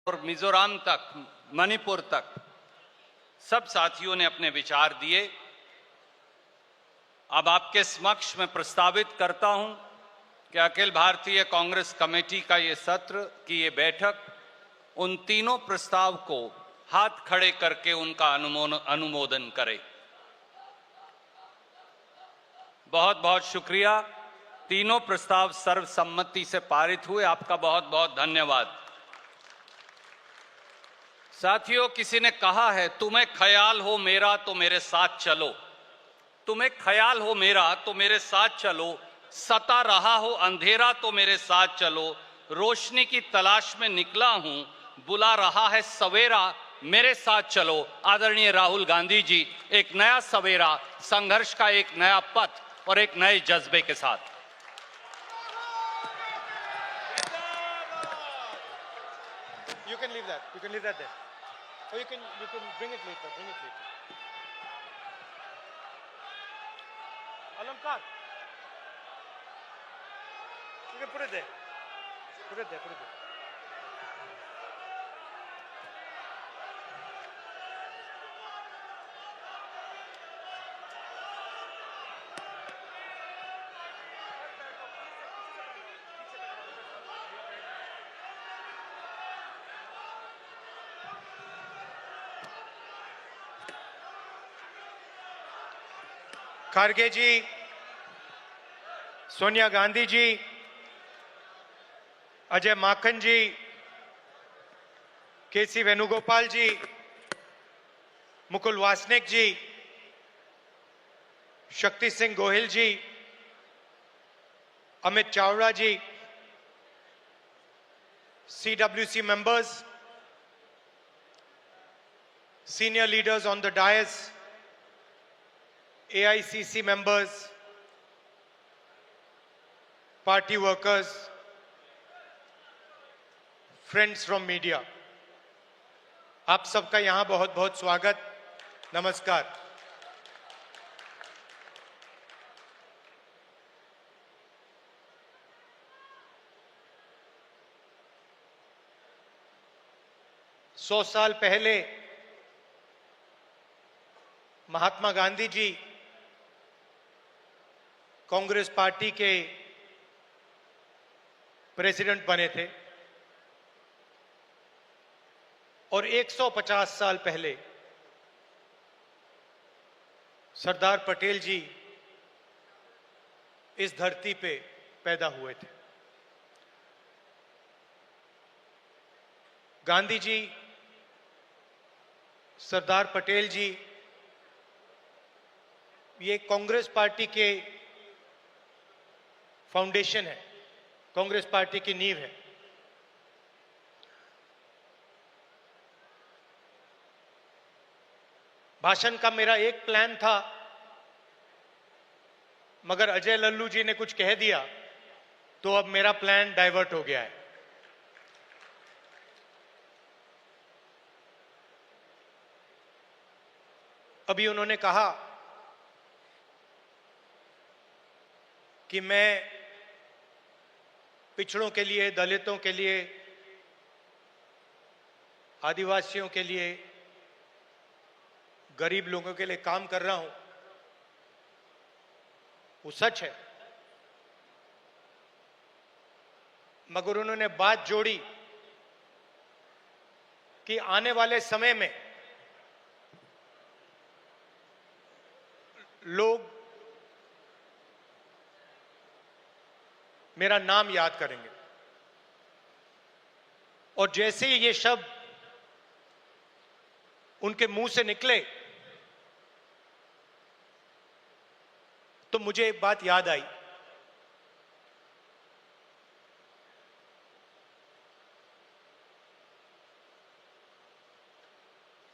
और मिजोरम तक, मणिपुर तक सब साथियों ने अपने विचार दिए। अब आपके समक्ष मैं प्रस्तावित करता हूं कि अखिल भारतीय कांग्रेस कमेटी का ये सत्र की ये बैठक उन तीनों प्रस्ताव को हाथ खड़े करके उनका अनुमोदन करे। बहुत बहुत शुक्रिया। तीनों प्रस्ताव सर्वसम्मति से पारित हुए। आपका बहुत बहुत धन्यवाद। साथियों, किसी ने कहा है, तुम्हें ख्याल हो मेरा तो मेरे साथ चलो। तुम्हें ख्याल हो मेरा तो मेरे साथ चलो, सता रहा हो अंधेरा तो मेरे साथ चलो, रोशनी की तलाश में निकला हूं, बुला रहा है सवेरा, मेरे साथ चलो। आदरणीय राहुल गांधी जी, एक नया सवेरा, संघर्ष का एक नया पथ और एक नए जज्बे के साथ। You can leave that. You can leave that there. Or you can bring it later. Bring it later. Alamkar. You can put it there. Put it there. Put it there. खड़गे जी, सोनिया गांधी जी, अजय माकन जी, केसी वेणुगोपाल जी, मुकुल वासनिक जी, शक्ति सिंह गोहिल जी, अमित चावड़ा जी, CWC members, senior leaders on the dais, AICC members, party workers, friends from media, आप सबका यहां बहुत बहुत स्वागत, नमस्कार। सौ साल पहले महात्मा गांधी जी कांग्रेस पार्टी के प्रेसिडेंट बने थे और 150 साल पहले सरदार पटेल जी इस धरती पे पैदा हुए थे। गांधी जी, सरदार पटेल जी ये कांग्रेस पार्टी के फाउंडेशन है, कांग्रेस पार्टी की नींव है। भाषण का मेरा एक प्लान था, मगर अजय लल्लू जी ने कुछ कह दिया तो अब मेरा प्लान डाइवर्ट हो गया है। अभी उन्होंने कहा कि मैं पिछड़ों के लिए, दलितों के लिए, आदिवासियों के लिए, गरीब लोगों के लिए काम कर रहा हूं। वो सच है, मगर उन्होंने बात जोड़ी कि आने वाले समय में लोग मेरा नाम याद करेंगे और जैसे ही ये शब्द उनके मुंह से निकले तो मुझे एक बात याद आई।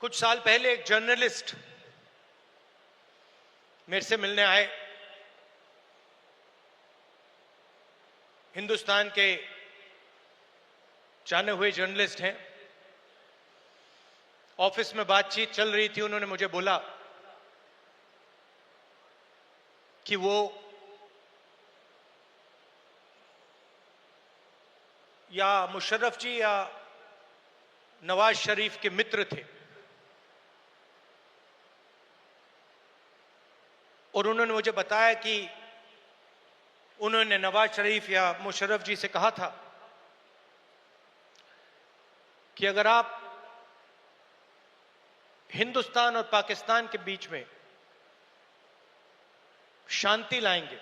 कुछ साल पहले एक जर्नलिस्ट मेरे से मिलने आए। हिंदुस्तान के जाने हुए जर्नलिस्ट हैं। ऑफिस में बातचीत चल रही थी। उन्होंने मुझे बोला कि वो या मुशर्रफ जी या नवाज शरीफ के मित्र थे और उन्होंने मुझे बताया कि उन्होंने नवाज शरीफ या मुशर्रफ जी से कहा था कि अगर आप हिंदुस्तान और पाकिस्तान के बीच में शांति लाएंगे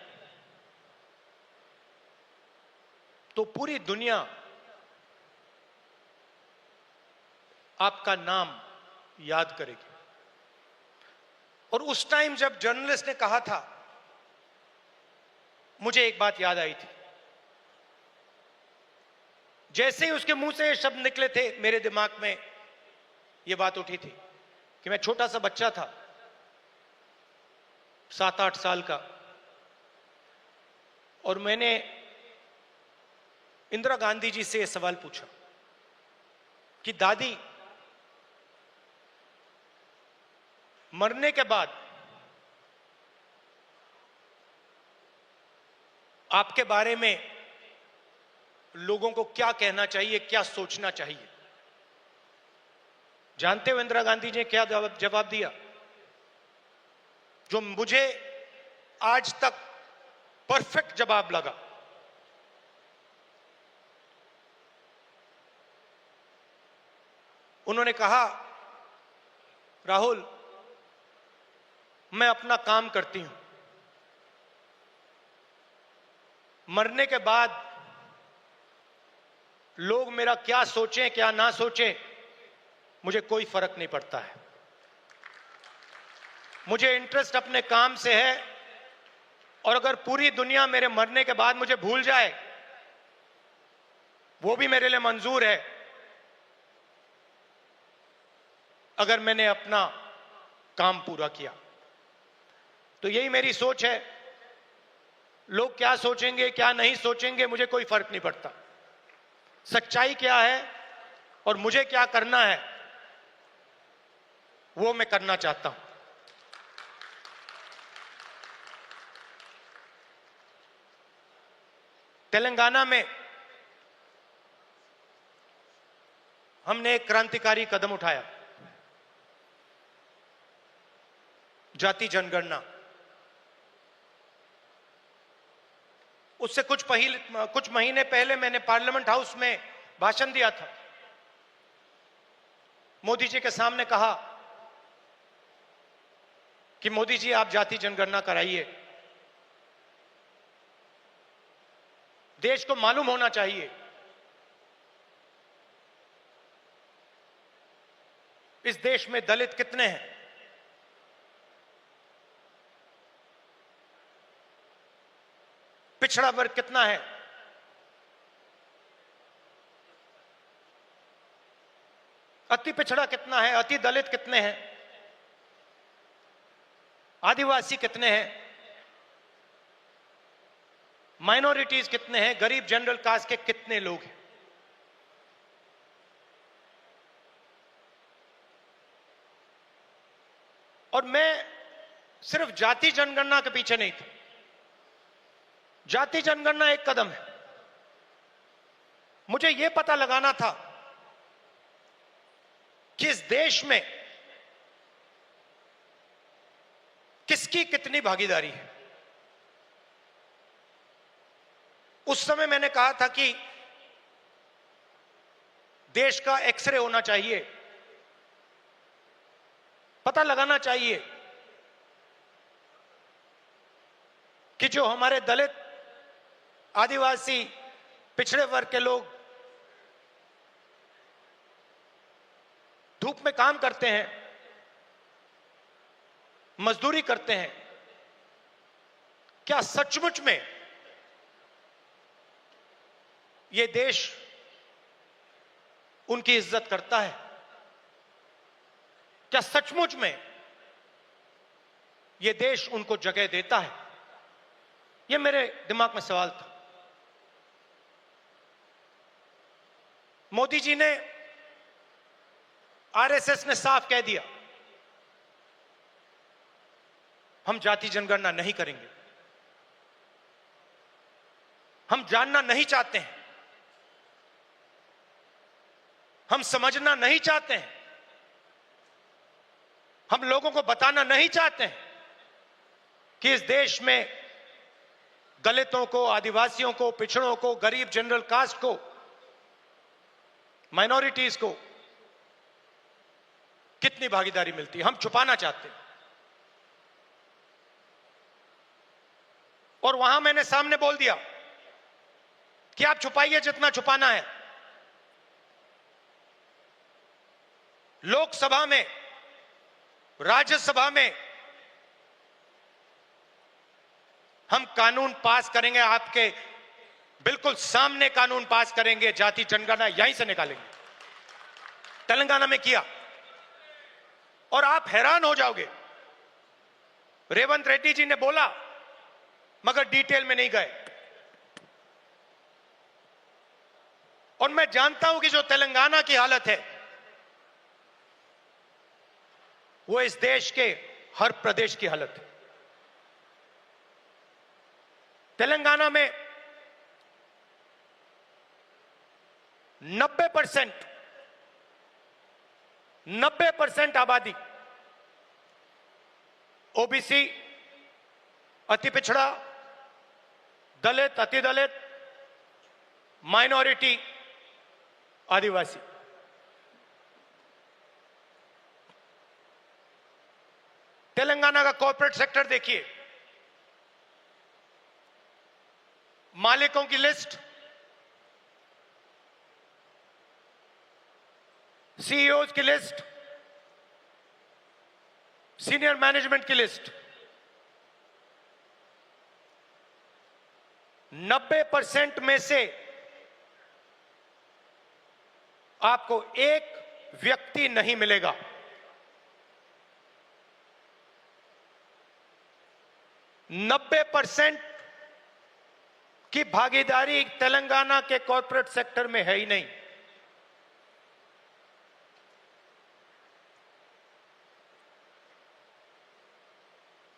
तो पूरी दुनिया आपका नाम याद करेगी। और उस टाइम जब जर्नलिस्ट ने कहा था, मुझे एक बात याद आई थी। जैसे ही उसके मुंह से ये शब्द निकले थे, मेरे दिमाग में ये बात उठी थी कि मैं छोटा सा बच्चा था, 7-8 साल का, और मैंने इंदिरा गांधी जी से यह सवाल पूछा कि दादी, मरने के बाद आपके बारे में लोगों को क्या कहना चाहिए, क्या सोचना चाहिए? जानते हो इंदिरा गांधी जी ने क्या जवाब दिया, जो मुझे आज तक परफेक्ट जवाब लगा। उन्होंने कहा, राहुल, मैं अपना काम करती हूं, मरने के बाद लोग मेरा क्या सोचें क्या ना सोचें, मुझे कोई फर्क नहीं पड़ता है। मुझे इंटरेस्ट अपने काम से है, और अगर पूरी दुनिया मेरे मरने के बाद मुझे भूल जाए, वो भी मेरे लिए मंजूर है, अगर मैंने अपना काम पूरा किया। तो यही मेरी सोच है। लोग क्या सोचेंगे क्या नहीं सोचेंगे, मुझे कोई फर्क नहीं पड़ता। सच्चाई क्या है और मुझे क्या करना है, वो मैं करना चाहता हूं। तेलंगाना में हमने एक क्रांतिकारी कदम उठाया, जाति जनगणना। उससे कुछ महीने पहले मैंने पार्लियामेंट हाउस में भाषण दिया था। मोदी जी के सामने कहा कि मोदी जी, आप जाति जनगणना कराइए, देश को मालूम होना चाहिए इस देश में दलित कितने हैं, पिछड़ा वर्ग कितना है, अति पिछड़ा कितना है, अति दलित कितने हैं, आदिवासी कितने हैं, माइनॉरिटीज कितने हैं, गरीब जनरल कास्ट के कितने लोग हैं। और मैं सिर्फ जाति जनगणना के पीछे नहीं था। जाति जनगणना एक कदम है। मुझे यह पता लगाना था कि इस देश में किसकी कितनी भागीदारी है। उस समय मैंने कहा था कि देश का एक्सरे होना चाहिए, पता लगाना चाहिए कि जो हमारे दलित, आदिवासी, पिछड़े वर्ग के लोग धूप में काम करते हैं, मजदूरी करते हैं, क्या सचमुच में ये देश उनकी इज्जत करता है? क्या सचमुच में ये देश उनको जगह देता है? ये मेरे दिमाग में सवाल था। मोदी जी ने, आरएसएस ने साफ कह दिया, हम जाति जनगणना नहीं करेंगे, हम जानना नहीं चाहते हैं, हम समझना नहीं चाहते हैं, हम लोगों को बताना नहीं चाहते हैं कि इस देश में दलितों को, आदिवासियों को, पिछड़ों को, गरीब जनरल कास्ट को, माइनॉरिटीज को कितनी भागीदारी मिलती है, हम छुपाना चाहते हैं। और वहां मैंने सामने बोल दिया कि आप छुपाइए जितना छुपाना है। लोकसभा में, राज्यसभा में हम कानून पास करेंगे, आपके बिल्कुल सामने कानून पास करेंगे, जाति जनगणना यहीं से निकालेंगे। तेलंगाना में किया और आप हैरान हो जाओगे, रेवंत रेड्डी जी ने बोला मगर डिटेल में नहीं गए। और मैं जानता हूं कि जो तेलंगाना की हालत है वो इस देश के हर प्रदेश की हालत है। तेलंगाना में 90% आबादी ओबीसी, अति पिछड़ा, दलित, अति दलित, माइनॉरिटी, आदिवासी। तेलंगाना का कॉर्पोरेट सेक्टर देखिए, मालिकों की लिस्ट, सीईओज की लिस्ट, सीनियर मैनेजमेंट की लिस्ट, 90% में से आपको एक व्यक्ति नहीं मिलेगा। नब्बे % की भागीदारी तेलंगाना के कॉर्पोरेट सेक्टर में है ही नहीं।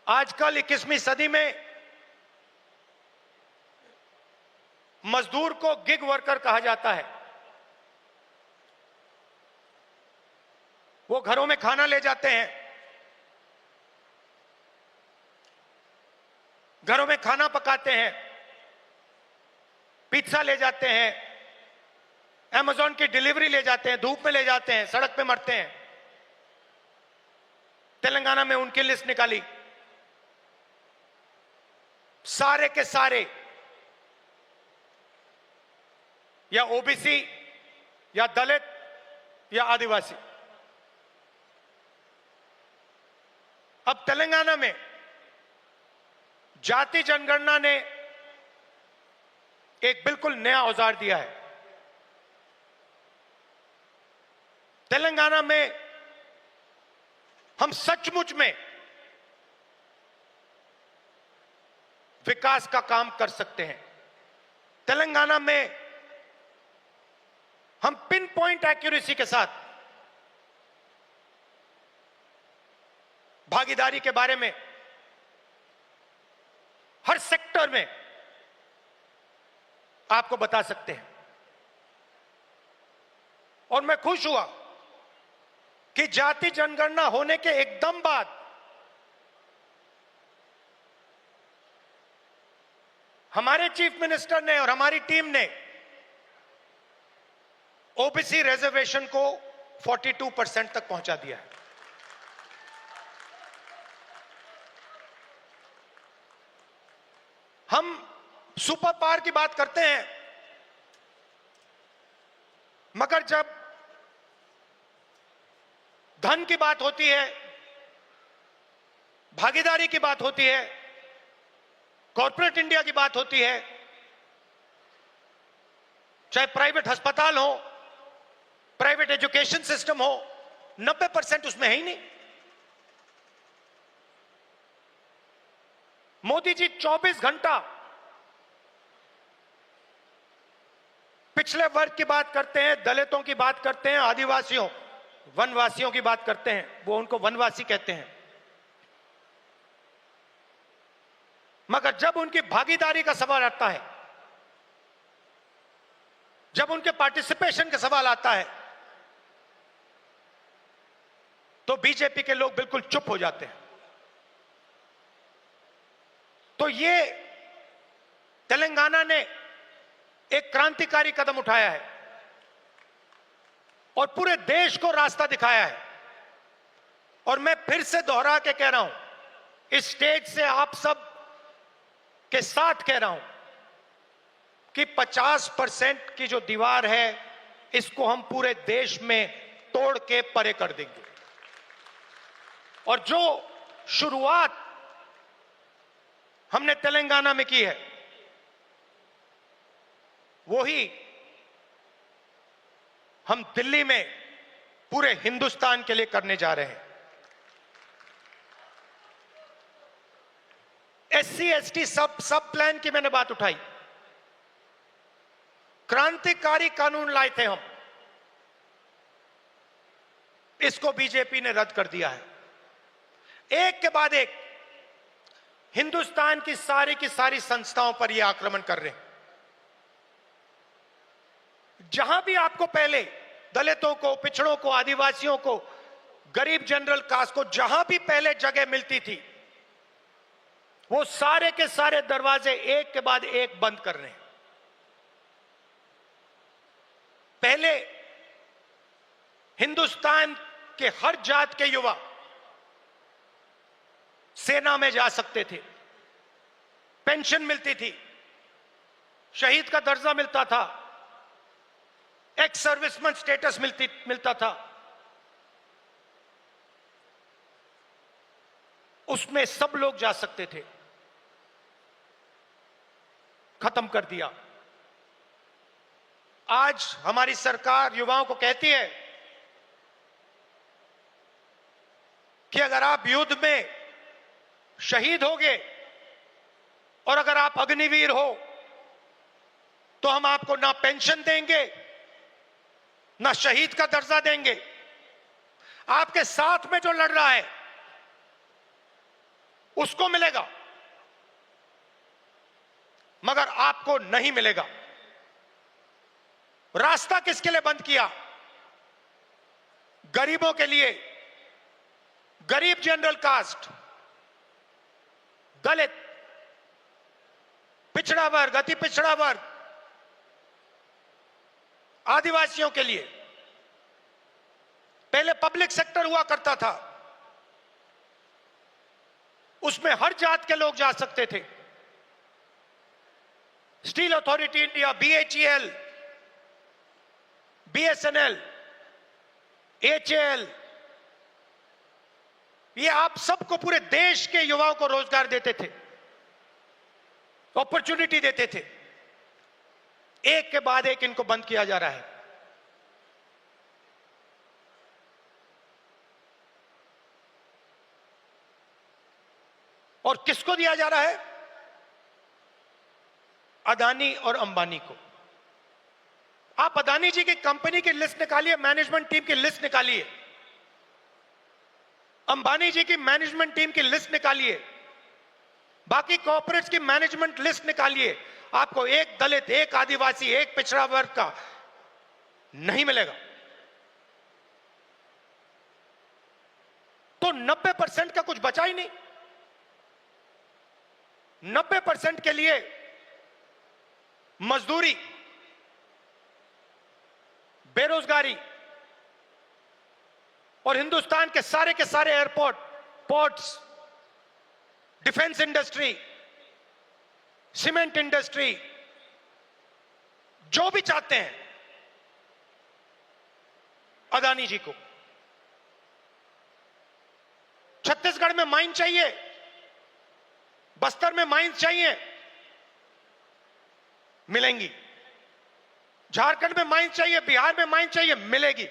आजकल 21वीं सदी में मजदूर को गिग वर्कर कहा जाता है। वो घरों में खाना ले जाते हैं, घरों में खाना पकाते हैं, पिज्जा ले जाते हैं, अमेज़न की डिलीवरी ले जाते हैं, धूप में ले जाते हैं, सड़क पे मरते हैं। तेलंगाना में उनकी लिस्ट निकाली, सारे के सारे या ओबीसी या दलित या आदिवासी। अब तेलंगाना में जाति जनगणना ने एक बिल्कुल नया औजार दिया है। तेलंगाना में हम सचमुच में विकास का काम कर सकते हैं। तेलंगाना में हम पिन पॉइंट एक्यूरेसी के साथ भागीदारी के बारे में हर सेक्टर में आपको बता सकते हैं। और मैं खुश हुआ कि जाति जनगणना होने के एकदम बाद हमारे चीफ मिनिस्टर ने और हमारी टीम ने ओबीसी रिजर्वेशन को 42% तक पहुंचा दिया है। हम सुपर पावर की बात करते हैं, मगर जब धन की बात होती है, भागीदारी की बात होती है, कॉर्पोरेट इंडिया की बात होती है, चाहे प्राइवेट अस्पताल हो, प्राइवेट एजुकेशन सिस्टम हो, 90% उसमें है ही नहीं। मोदी जी 24 घंटा पिछले वर्ग की बात करते हैं, दलितों की बात करते हैं, आदिवासियों, वनवासियों की बात करते हैं, वो उनको वनवासी कहते हैं। मगर जब उनकी भागीदारी का सवाल आता है, जब उनके पार्टिसिपेशन का सवाल आता है, तो बीजेपी के लोग बिल्कुल चुप हो जाते हैं। तो ये तेलंगाना ने एक क्रांतिकारी कदम उठाया है और पूरे देश को रास्ता दिखाया है। और मैं फिर से दोहरा के कह रहा हूं, इस स्टेज से आप सब के साथ कह रहा हूं कि 50% की जो दीवार है, इसको हम पूरे देश में तोड़ के परे कर देंगे। और जो शुरुआत हमने तेलंगाना में की है, वही हम दिल्ली में पूरे हिंदुस्तान के लिए करने जा रहे हैं। एससी एसटी सब प्लान की मैंने बात उठाई। क्रांतिकारी कानून लाए थे हम, इसको बीजेपी ने रद्द कर दिया है। एक के बाद एक हिंदुस्तान की सारी संस्थाओं पर यह आक्रमण कर रहे हैं। जहां भी आपको पहले दलितों को, पिछड़ों को, आदिवासियों को, गरीब जनरल कास्ट को जहां भी पहले जगह मिलती थी, वो सारे के सारे दरवाजे एक के बाद एक बंद कर रहे हैं। पहले हिंदुस्तान के हर जात के युवा सेना में जा सकते थे, पेंशन मिलती थी, शहीद का दर्जा मिलता था, एक्स सर्विसमैन स्टेटस मिलता था। उसमें सब लोग जा सकते थे, खत्म कर दिया। आज हमारी सरकार युवाओं को कहती है कि अगर आप युद्ध में शहीद होगे और अगर आप अग्निवीर हो तो हम आपको ना पेंशन देंगे, ना शहीद का दर्जा देंगे। आपके साथ में जो लड़ रहा है उसको मिलेगा, मगर आपको नहीं मिलेगा। रास्ता किसके लिए बंद किया? गरीबों के लिए, गरीब जनरल कास्ट, दलित, पिछड़ा वर्ग, अति पिछड़ा वर्ग, आदिवासियों के लिए। पहले पब्लिक सेक्टर हुआ करता था, उसमें हर जात के लोग जा सकते थे। Steel authority India, BHEL, BSNL, HAL, ये आप सबको, पूरे देश के युवाओं को रोजगार देते थे, अपॉर्चुनिटी देते थे। एक के बाद एक इनको बंद किया जा रहा है। और किसको दिया जा रहा है? अदानी और अंबानी को। आप अदानी जी की कंपनी की लिस्ट निकालिए, मैनेजमेंट टीम की लिस्ट निकालिए, अंबानी जी की मैनेजमेंट टीम की लिस्ट निकालिए, बाकी कॉर्पोरेट्स की मैनेजमेंट लिस्ट निकालिए। आपको एक दलित, एक आदिवासी, एक पिछड़ा वर्ग का नहीं मिलेगा। तो 90% का कुछ बचा ही नहीं। 90% के लिए मजदूरी, बेरोजगारी, और हिंदुस्तान के सारे airport, ports, defence industry, cement industry, जो भी चाहते हैं अदानी जी को। छत्तीसगढ़ में माइन चाहिए, बस्तर में माइंस चाहिए, मिलेंगी। झारखंड में माइंस चाहिए, बिहार में माइंस चाहिए, मिलेगी।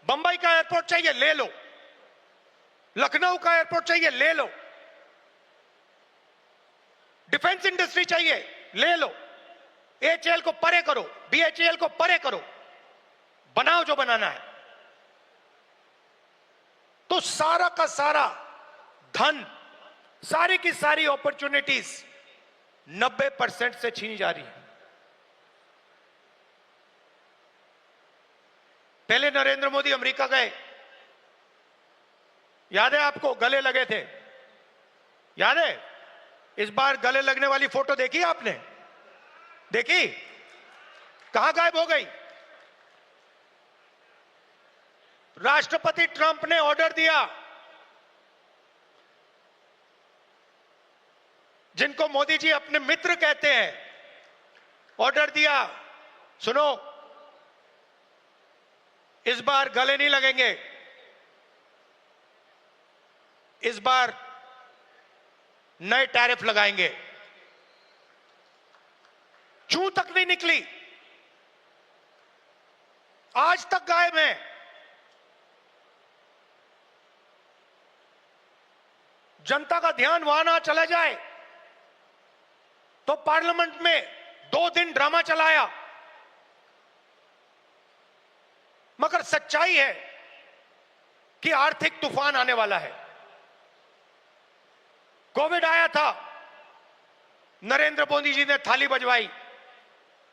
बंबई का एयरपोर्ट चाहिए, ले लो। लखनऊ का एयरपोर्ट चाहिए, ले लो। डिफेंस इंडस्ट्री चाहिए, ले लो। एचएएल को परे करो, बीएचईएल को परे करो, बनाओ जो बनाना है। तो सारा का सारा धन, सारी की सारी अपॉर्चुनिटीज 90% से छीनी जा रही है। पहले नरेंद्र मोदी अमेरिका गए, याद है आपको, गले लगे थे, याद है? इस बार गले लगने वाली फोटो देखी आपने? देखी? कहां गायब हो गई? राष्ट्रपति ट्रंप ने ऑर्डर दिया, जिनको मोदी जी अपने मित्र कहते हैं, ऑर्डर दिया, सुनो, इस बार गले नहीं लगेंगे, इस बार नए टैरिफ लगाएंगे। चू तक नहीं निकली, आज तक गायब है। जनता का ध्यान वहां ना चला जाए तो पार्लियामेंट में 2 दिन ड्रामा चलाया। मगर सच्चाई है कि आर्थिक तूफान आने वाला है। कोविड आया था, नरेंद्र मोदी जी ने थाली बजवाई,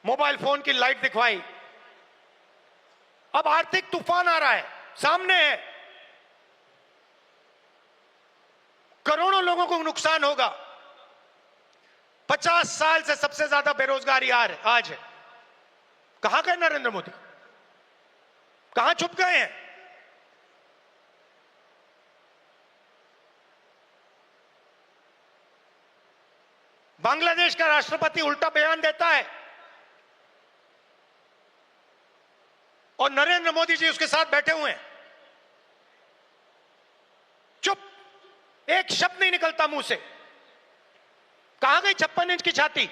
मोबाइल फोन की लाइट दिखवाई। अब आर्थिक तूफान आ रहा है, सामने है, करोड़ों लोगों को नुकसान होगा। 50 साल से सबसे ज्यादा बेरोजगारी आज है। कहां गए नरेंद्र मोदी? कहां छुप गए हैं? बांग्लादेश का राष्ट्रपति उल्टा बयान देता है और नरेंद्र मोदी जी उसके साथ बैठे हुए हैं, चुप, एक शब्द नहीं निकलता मुंह से। कहां गई 56 इंच की छाती?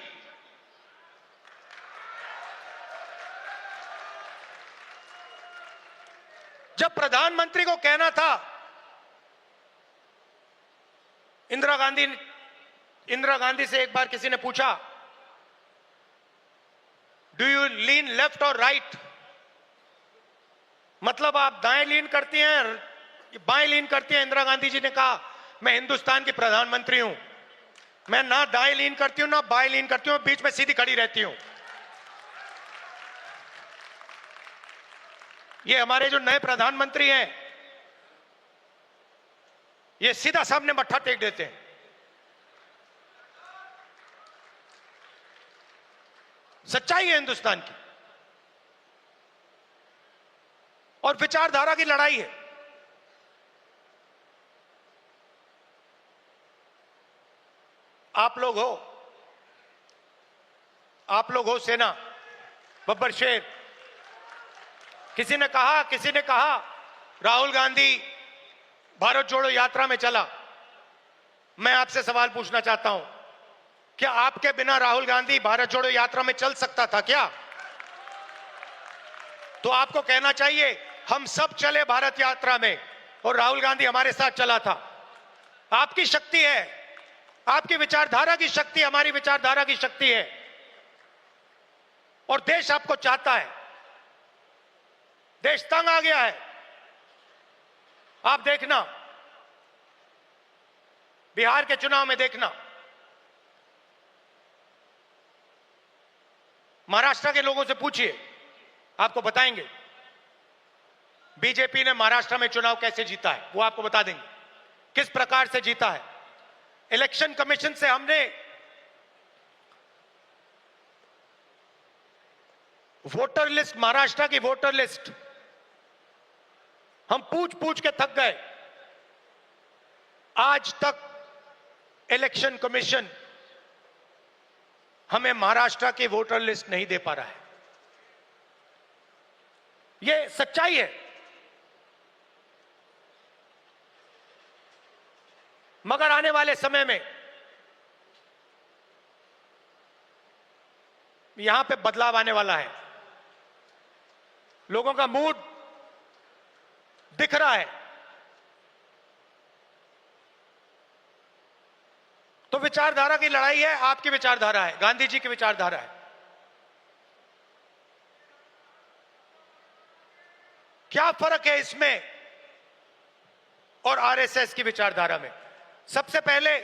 जब प्रधानमंत्री को कहना था, इंदिरा गांधी से एक बार किसी ने पूछा, डू यू लीन लेफ्ट और राइट? मतलब आप दाएं लीन करती हैं, बाएं लीन करती हैं? इंदिरा गांधी जी ने कहा, मैं हिंदुस्तान की प्रधानमंत्री हूं, मैं ना दाएं लीन करती हूं ना बाएं लीन करती हूं, बीच में सीधी खड़ी रहती हूं। ये हमारे जो नए प्रधानमंत्री हैं, ये सीधा सामने मत्था टेक देते हैं। सच्चाई है हिंदुस्तान की, और विचारधारा की लड़ाई है। आप लोग हो सेना, बब्बर शेर। किसी ने कहा राहुल गांधी भारत जोड़ो यात्रा में चला। मैं आपसे सवाल पूछना चाहता हूं, क्या आपके बिना राहुल गांधी भारत जोड़ो यात्रा में चल सकता था क्या? तो आपको कहना चाहिए, हम सब चले भारत यात्रा में और राहुल गांधी हमारे साथ चला था। आपकी शक्ति है, आपकी विचारधारा की शक्ति हमारी विचारधारा की शक्ति है, और देश आपको चाहता है। देश तंग आ गया है। आप देखना, बिहार के चुनाव में देखना, महाराष्ट्र के लोगों से पूछिए, आपको बताएंगे बीजेपी ने महाराष्ट्र में चुनाव कैसे जीता है। वो आपको बता देंगे किस प्रकार से जीता है। इलेक्शन कमीशन से हमने वोटर लिस्ट, महाराष्ट्र की वोटर लिस्ट हम पूछ पूछ के थक गए। आज तक इलेक्शन कमीशन हमें महाराष्ट्र की वोटर लिस्ट नहीं दे पा रहा है। यह सच्चाई है। मगर आने वाले समय में यहां पे बदलाव आने वाला है। लोगों का मूड दिख रहा है। तो विचारधारा की लड़ाई है। आपकी विचारधारा है, गांधी जी की विचारधारा है। क्या फर्क है इसमें और आरएसएस की विचारधारा में? सबसे पहले,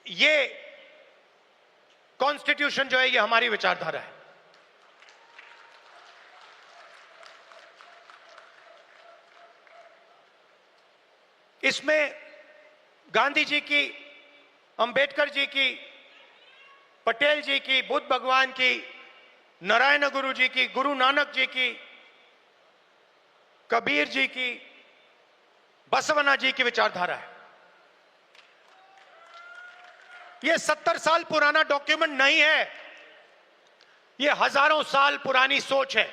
ये कॉन्स्टिट्यूशन जो है, ये हमारी विचारधारा है। इसमें गांधी जी की, अंबेडकर जी की, पटेल जी की, बुद्ध भगवान की, नारायण गुरु जी की, गुरु नानक जी की, कबीर जी की, बसवना जी की विचारधारा है। यह 70 साल पुराना डॉक्यूमेंट नहीं है, यह हजारों साल पुरानी सोच है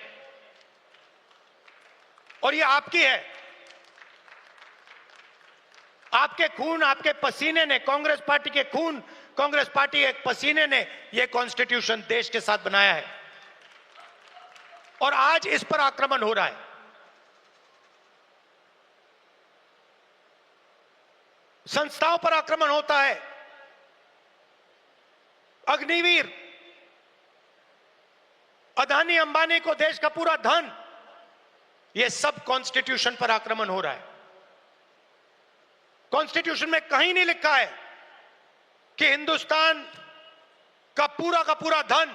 और यह आपकी है। आपके खून, आपके पसीने ने, कांग्रेस पार्टी के खून, कांग्रेस पार्टी के पसीने ने यह कॉन्स्टिट्यूशन देश के साथ बनाया है और आज इस पर आक्रमण हो रहा है। संस्थाओं पर आक्रमण होता है। अग्निवीर, अदानी अंबानी को देश का पूरा धन, यह सब कॉन्स्टिट्यूशन पर आक्रमण हो रहा है। कॉन्स्टिट्यूशन में कहीं नहीं लिखा है कि हिंदुस्तान का पूरा धन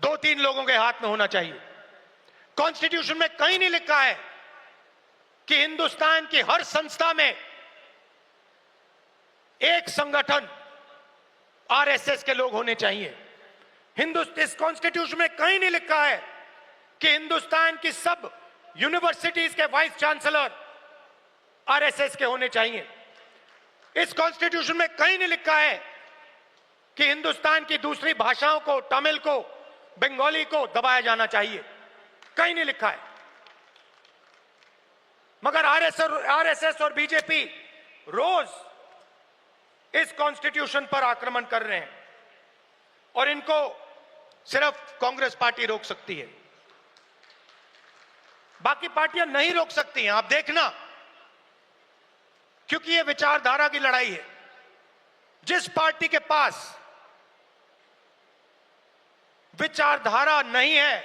2-3 लोगों के हाथ में होना चाहिए। कॉन्स्टिट्यूशन में कहीं नहीं लिखा है कि हिंदुस्तान की हर संस्था में एक संगठन आरएसएस के लोग होने चाहिए। इस कॉन्स्टिट्यूशन में कहीं नहीं लिखा है कि हिंदुस्तान की सब यूनिवर्सिटीज के वाइस चांसलर आरएसएस के होने चाहिए। इस कॉन्स्टिट्यूशन में कहीं नहीं लिखा है कि हिंदुस्तान की दूसरी भाषाओं को, तमिल को, बंगाली को दबाया जाना चाहिए। कहीं नहीं लिखा है। मगर आरएसएस और बीजेपी रोज इस कॉन्स्टिट्यूशन पर आक्रमण कर रहे हैं और इनको सिर्फ कांग्रेस पार्टी रोक सकती है, बाकी पार्टियां नहीं रोक सकती हैं। आप देखना, क्योंकि यह विचारधारा की लड़ाई है। जिस पार्टी के पास विचारधारा नहीं है,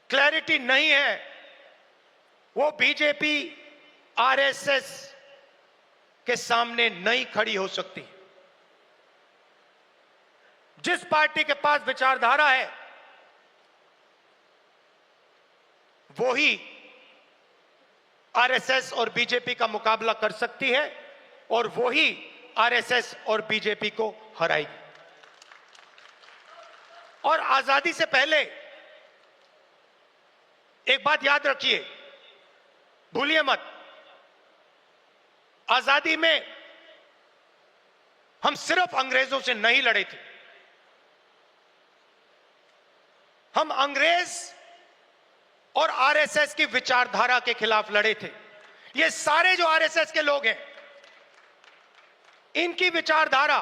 क्लैरिटी नहीं है, वो बीजेपी, आरएसएस के सामने नहीं खड़ी हो सकती। जिस पार्टी के पास विचारधारा है वो ही आरएसएस और बीजेपी का मुकाबला कर सकती है और वो ही आरएसएस और बीजेपी को हराएगी। और आजादी से पहले एक बात याद रखिए, भूलिए मत, आजादी में हम सिर्फ अंग्रेजों से नहीं लड़े थे। हम अंग्रेज और आरएसएस की विचारधारा के खिलाफ लड़े थे। ये सारे जो आरएसएस के लोग हैं, इनकी विचारधारा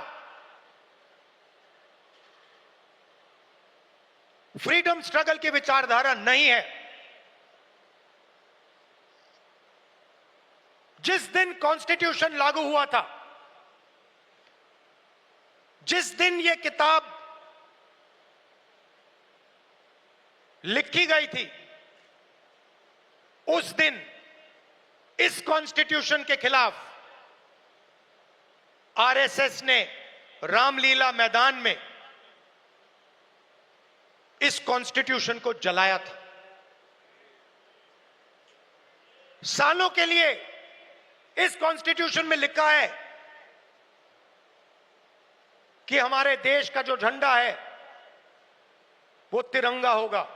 फ्रीडम स्ट्रगल की विचारधारा नहीं है। जिस दिन कॉन्स्टिट्यूशन लागू हुआ था, जिस दिन यह किताब लिखी गई थी, उस दिन इस कॉन्स्टिट्यूशन के खिलाफ आरएसएस ने रामलीला मैदान में इस कॉन्स्टिट्यूशन को जलाया था। सालों के लिए इस कॉन्स्टिट्यूशन में लिखा है कि हमारे देश का जो झंडा है वो तिरंगा होगा।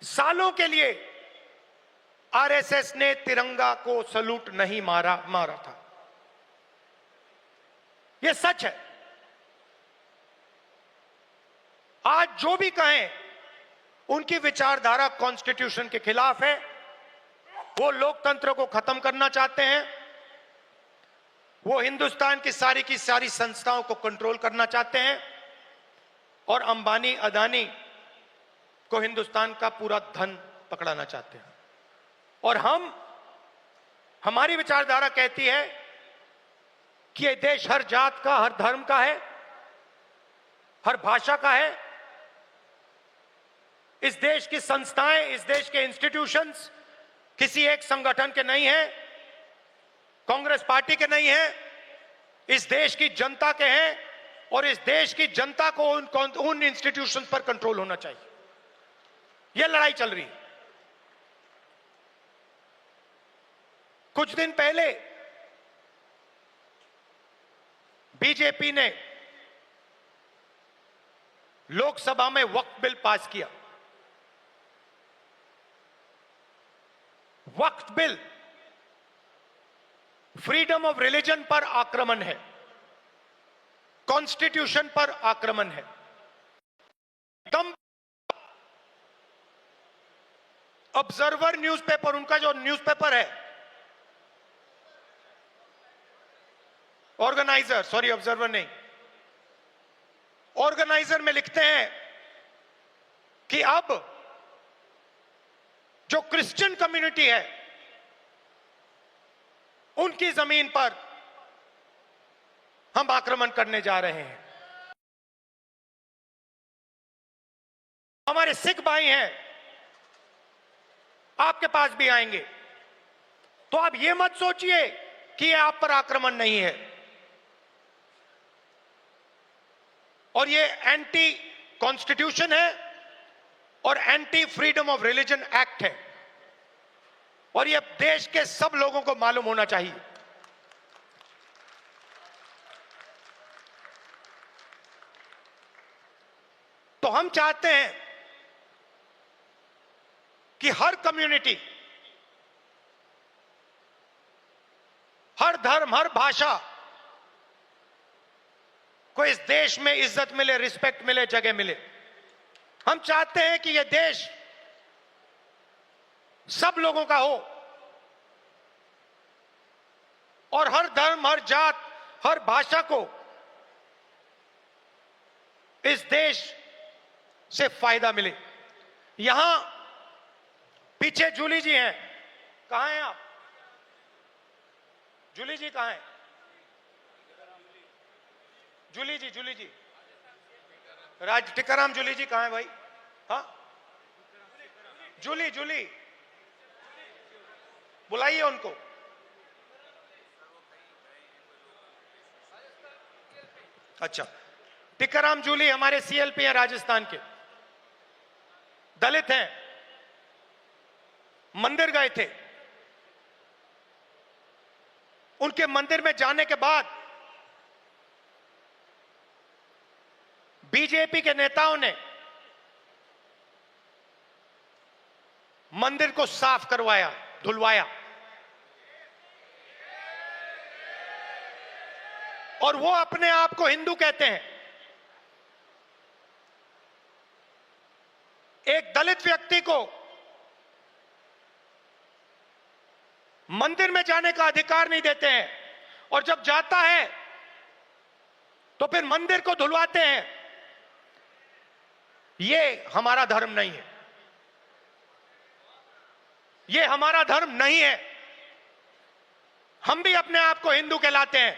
सालों के लिए आरएसएस ने तिरंगा को सलूट नहीं मारा था। यह सच है। आज जो भी कहें, उनकी विचारधारा कॉन्स्टिट्यूशन के खिलाफ है। वो लोकतंत्र को खत्म करना चाहते हैं। वो हिंदुस्तान की सारी संस्थाओं को कंट्रोल करना चाहते हैं और अंबानी, अदानी को हिंदुस्तान का पूरा धन पकड़ाना चाहते हैं। और हमारी विचारधारा कहती है कि यह देश हर जात का, हर धर्म का है, हर भाषा का है। इस देश की संस्थाएं, इस देश के इंस्टीट्यूशंस किसी एक संगठन के नहीं हैं, कांग्रेस पार्टी के नहीं हैं, इस देश की जनता के हैं और इस देश की जनता को उन इंस्टीट्यूशंस पर कंट्रोल होना चाहिए। यह लड़ाई चल रही है। कुछ दिन पहले बीजेपी ने लोकसभा में वक्फ बिल पास किया। वक्फ बिल फ्रीडम ऑफ रिलीजन पर आक्रमण है, कॉन्स्टिट्यूशन पर आक्रमण है। दम ऑब्जर्वर न्यूज़पेपर, उनका जो न्यूज़पेपर है, ऑर्गेनाइजर, सॉरी ऑब्जर्वर नहीं, ऑर्गेनाइजर में लिखते हैं कि अब जो क्रिश्चियन कम्युनिटी है उनकी जमीन पर हम आक्रमण करने जा रहे हैं। हमारे सिख भाई हैं, आपके पास भी आएंगे, तो आप ये मत सोचिए कि ये आप पर आक्रमण नहीं है। और ये एंटी कॉन्स्टिट्यूशन है और anti freedom of religion act है, और ये देश के सब लोगों को मालूम होना चाहिए। तो हम चाहते हैं कि हर कम्युनिटी, हर धर्म, हर भाषा को इस देश में इज्जत मिले, रिस्पेक्ट मिले, जगह मिले। हम चाहते हैं कि यह देश सब लोगों का हो और हर धर्म, हर जात, हर भाषा को इस देश से फायदा मिले। यहां पीछे जूली जी हैं, कहां हैं आप? जूली जी कहां हैं? जूली जी राज टिकाराम जूली जी कहां है भाई? हाँ, जूली बुलाइए उनको। अच्छा, टिकाराम जूली हमारे सीएलपी हैं, राजस्थान के, दलित हैं, मंदिर गए थे। उनके मंदिर में जाने के बाद बीजेपी के नेताओं ने मंदिर को साफ करवाया, धुलवाया, और वो अपने आप को हिंदू कहते हैं। एक दलित व्यक्ति को मंदिर में जाने का अधिकार नहीं देते हैं, और जब जाता है तो फिर मंदिर को धुलवाते हैं। ये हमारा धर्म नहीं है, ये हमारा धर्म नहीं है। हम भी अपने आप को हिंदू कहलाते हैं,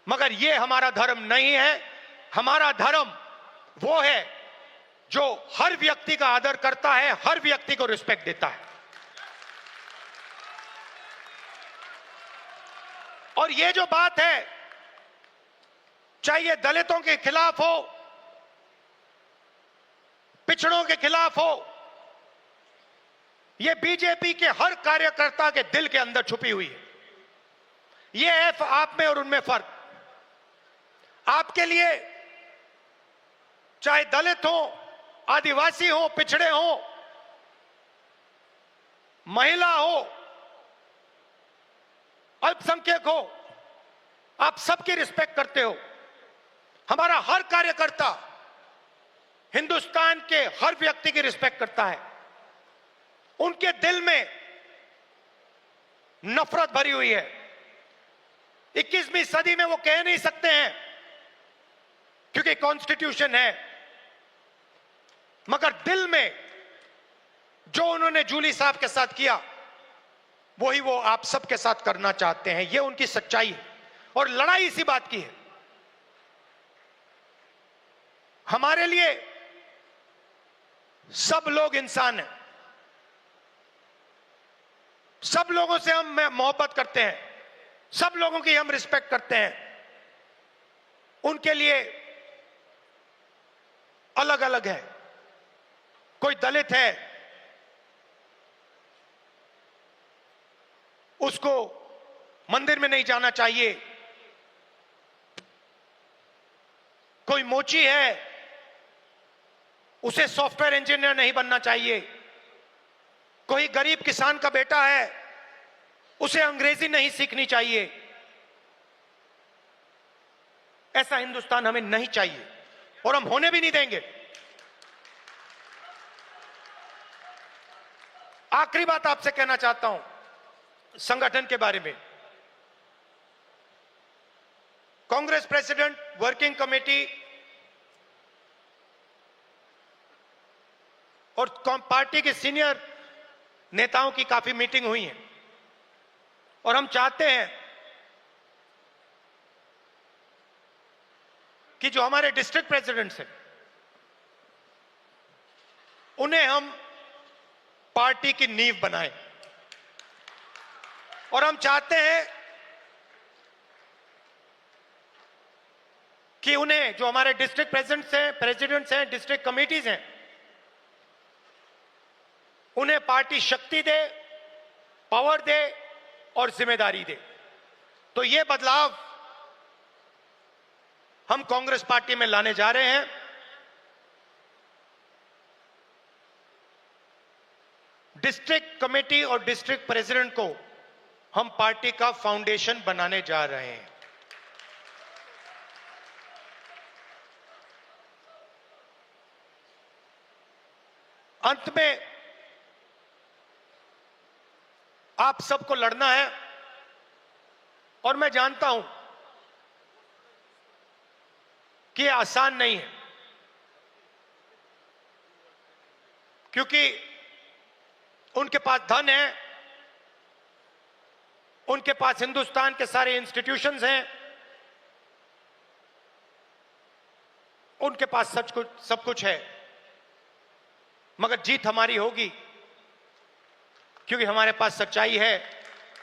मगर ये हमारा धर्म नहीं है। हमारा धर्म वो है जो हर व्यक्ति का आदर करता है, हर व्यक्ति को रिस्पेक्ट देता है। और ये जो बात है, चाहे ये दलितों के खिलाफ हो, पिछड़ों के खिलाफ हो, ये बीजेपी के हर कार्यकर्ता के दिल के अंदर छुपी हुई है। ये है आप में और उनमें फर्क। आपके लिए चाहे दलित हो, आदिवासी हो, पिछड़े हो, महिला हो, अल्पसंख्यक हो, आप सबकी रिस्पेक्ट करते हो। हमारा हर कार्यकर्ता हिंदुस्तान के हर व्यक्ति की रिस्पेक्ट करता है। उनके दिल में नफरत भरी हुई है। 21वीं सदी में वो कह नहीं सकते हैं क्योंकि कॉन्स्टिट्यूशन है, मगर दिल में जो उन्होंने जूली साहब के साथ किया वही वो आप सबके साथ करना चाहते हैं। ये उनकी सच्चाई है, और लड़ाई इसी बात की है। हमारे लिए सब लोग इंसान हैं, सब लोगों से हम मोहब्बत करते हैं, सब लोगों की हम रिस्पेक्ट करते हैं। उनके लिए अलग अलग है। कोई दलित है, उसको मंदिर में नहीं जाना चाहिए। कोई मोची है, उसे सॉफ्टवेयर इंजीनियर नहीं बनना चाहिए। कोई गरीब किसान का बेटा है, उसे अंग्रेजी नहीं सीखनी चाहिए। ऐसा हिंदुस्तान हमें नहीं चाहिए और हम होने भी नहीं देंगे। आखिरी बात आपसे कहना चाहता हूं संगठन के बारे में। कांग्रेस प्रेसिडेंट, वर्किंग कमेटी और पार्टी के सीनियर नेताओं की काफी मीटिंग हुई है और हम चाहते हैं कि जो हमारे डिस्ट्रिक्ट प्रेसिडेंट्स हैं उन्हें हम पार्टी की नींव बनाएं और हम चाहते हैं कि उन्हें, जो हमारे डिस्ट्रिक्ट प्रेसिडेंट्स हैं, डिस्ट्रिक्ट कमेटीज हैं, उन्हें पार्टी शक्ति दे, पावर दे और जिम्मेदारी दे। तो ये बदलाव हम कांग्रेस पार्टी में लाने जा रहे हैं। डिस्ट्रिक्ट कमेटी और डिस्ट्रिक्ट प्रेसिडेंट को हम पार्टी का फाउंडेशन बनाने जा रहे हैं। अंत में आप सबको लड़ना है और मैं जानता हूं कि ये आसान नहीं है, क्योंकि उनके पास धन है, उनके पास हिंदुस्तान के सारे इंस्टीट्यूशंस हैं, उनके पास सब कुछ है, मगर जीत हमारी होगी क्योंकि हमारे पास सच्चाई है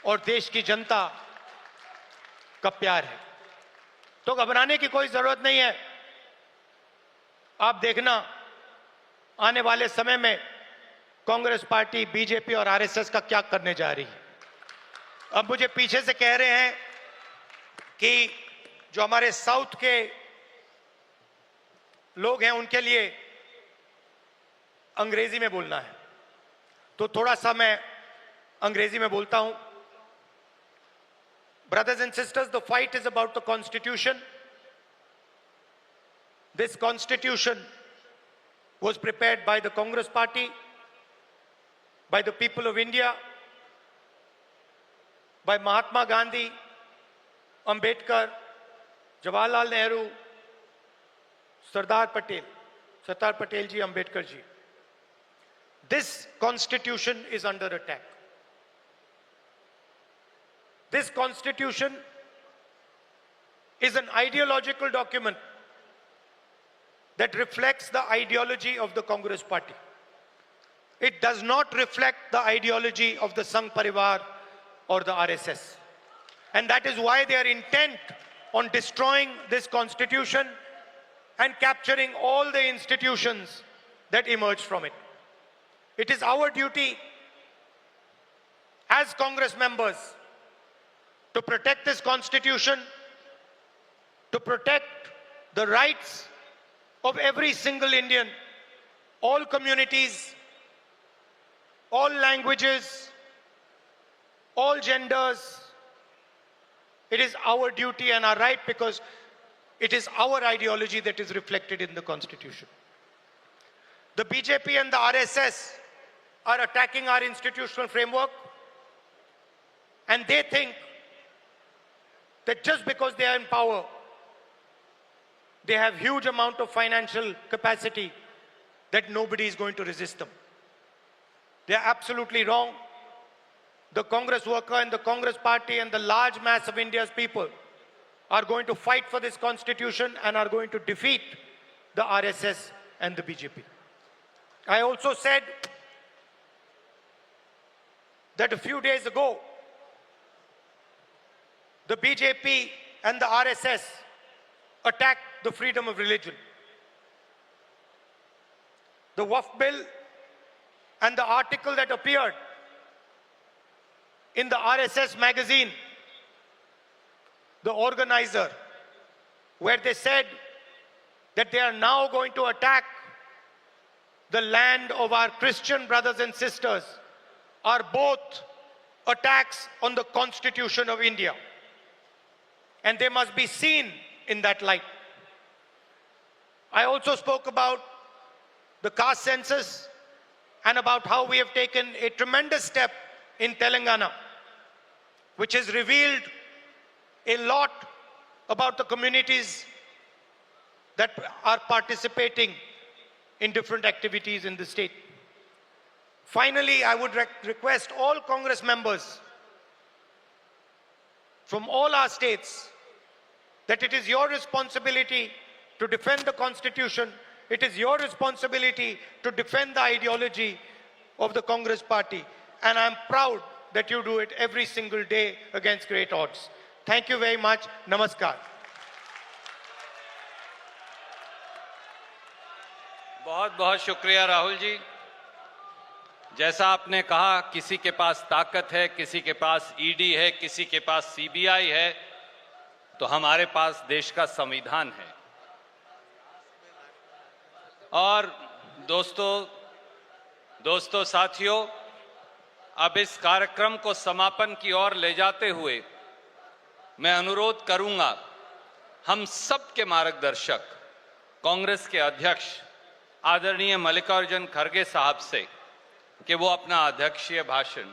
और देश की जनता का प्यार है। तो घबराने की कोई जरूरत नहीं है। आप देखना आने वाले समय में कांग्रेस पार्टी, बीजेपी और आरएसएस का क्या करने जा रही है। अब मुझे पीछे से कह रहे हैं कि जो हमारे साउथ के लोग हैं उनके लिए अंग्रेजी में बोलना है, तो थोड़ा सा मैं अंग्रेजी में बोलता हूं। Brothers and sisters, the fight is about the Constitution. This Constitution was prepared by the Congress Party, by the people of India, by Mahatma Gandhi, Ambedkar, Jawaharlal Nehru, Sardar Patel ji, Ambedkar ji. This Constitution is under attack. This Constitution is an ideological document that reflects the ideology of the Congress Party. It does not reflect the ideology of the Sangh Parivar or the RSS. And that is why they are intent on destroying this Constitution and capturing all the institutions that emerged from it. It is our duty as Congress members to protect this Constitution, to protect the rights of every single Indian, all communities, all languages, all genders. It is our duty and our right because it is our ideology that is reflected in the Constitution. The BJP and the RSS are attacking our institutional framework, and they think that just because they are in power, they have huge amount of financial capacity that nobody is going to resist them. They are absolutely wrong. The Congress worker and the Congress party and the large mass of India's people are going to fight for this Constitution and are going to defeat the RSS and the BJP. I also said that a few days ago, the BJP and the RSS attacked the freedom of religion. The Waqf bill and the article that appeared in the RSS magazine, the organizer, where they said that they are now going to attack the land of our Christian brothers and sisters, are both attacks on the Constitution of India. And they must be seen in that light. I also spoke about the caste census and about how we have taken a tremendous step in Telangana, which has revealed a lot about the communities that are participating in different activities in the state. Finally, I would request all Congress members from all our states that it is your responsibility to defend the Constitution. It is your responsibility to defend the ideology of the Congress party. And I'm proud that you do it every single day against great odds. Thank you very much. Namaskar. बहुत बहुत शुक्रिया राहुल जी। जैसा आपने कहा, किसी के पास ताकत है, किसी के पास ईडी है, किसी के पास सीबीआई है, तो हमारे पास देश का संविधान है। और दोस्तों साथियों, अब इस कार्यक्रम को समापन की ओर ले जाते हुए मैं अनुरोध करूंगा हम सब के मार्गदर्शक कांग्रेस के अध्यक्ष आदरणीय मल्लिकार्जुन खड़गे साहब से कि वो अपना अध्यक्षीय भाषण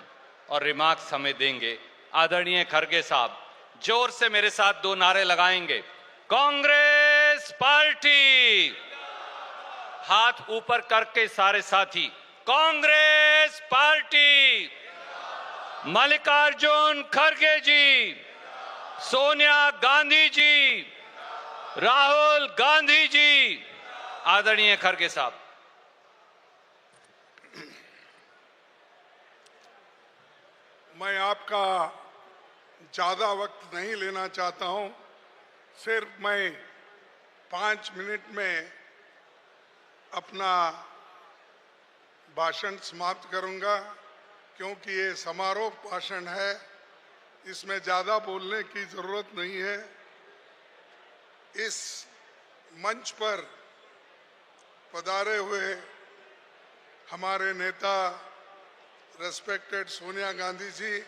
और रिमार्क्स हमें देंगे। आदरणीय खड़गे साहब जोर से मेरे साथ 2 नारे लगाएंगे। कांग्रेस पार्टी, हाथ ऊपर करके सारे साथी, कांग्रेस पार्टी, मल्लिकार्जुन खड़गे जी, सोनिया गांधी जी, राहुल गांधी जी। आदरणीय खड़गे साहब। मैं आपका ज्यादा वक्त नहीं लेना चाहता हूं, सिर्फ मैं 5 मिनट में अपना भाषण समाप्त करूंगा, क्योंकि ये समारोह भाषण है, इसमें ज्यादा बोलने की जरूरत नहीं है। इस मंच पर पधारे हुए हमारे नेता रेस्पेक्टेड सोनिया गांधी जी,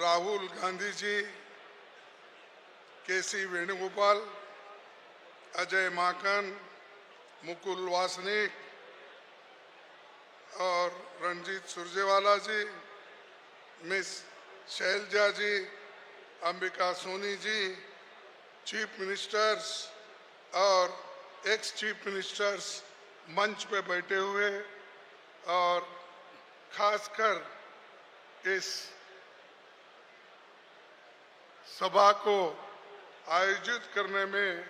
राहुल गांधी जी, केसी वेणुगोपाल, अजय माकन, मुकुल वासनिक और रणजीत सुरजेवाला जी, मिस शैलजा जी, अंबिका सोनी जी, चीफ मिनिस्टर्स और एक्स चीफ मिनिस्टर्स मंच पे बैठे हुए, और खासकर इस सभा को आयोजित करने में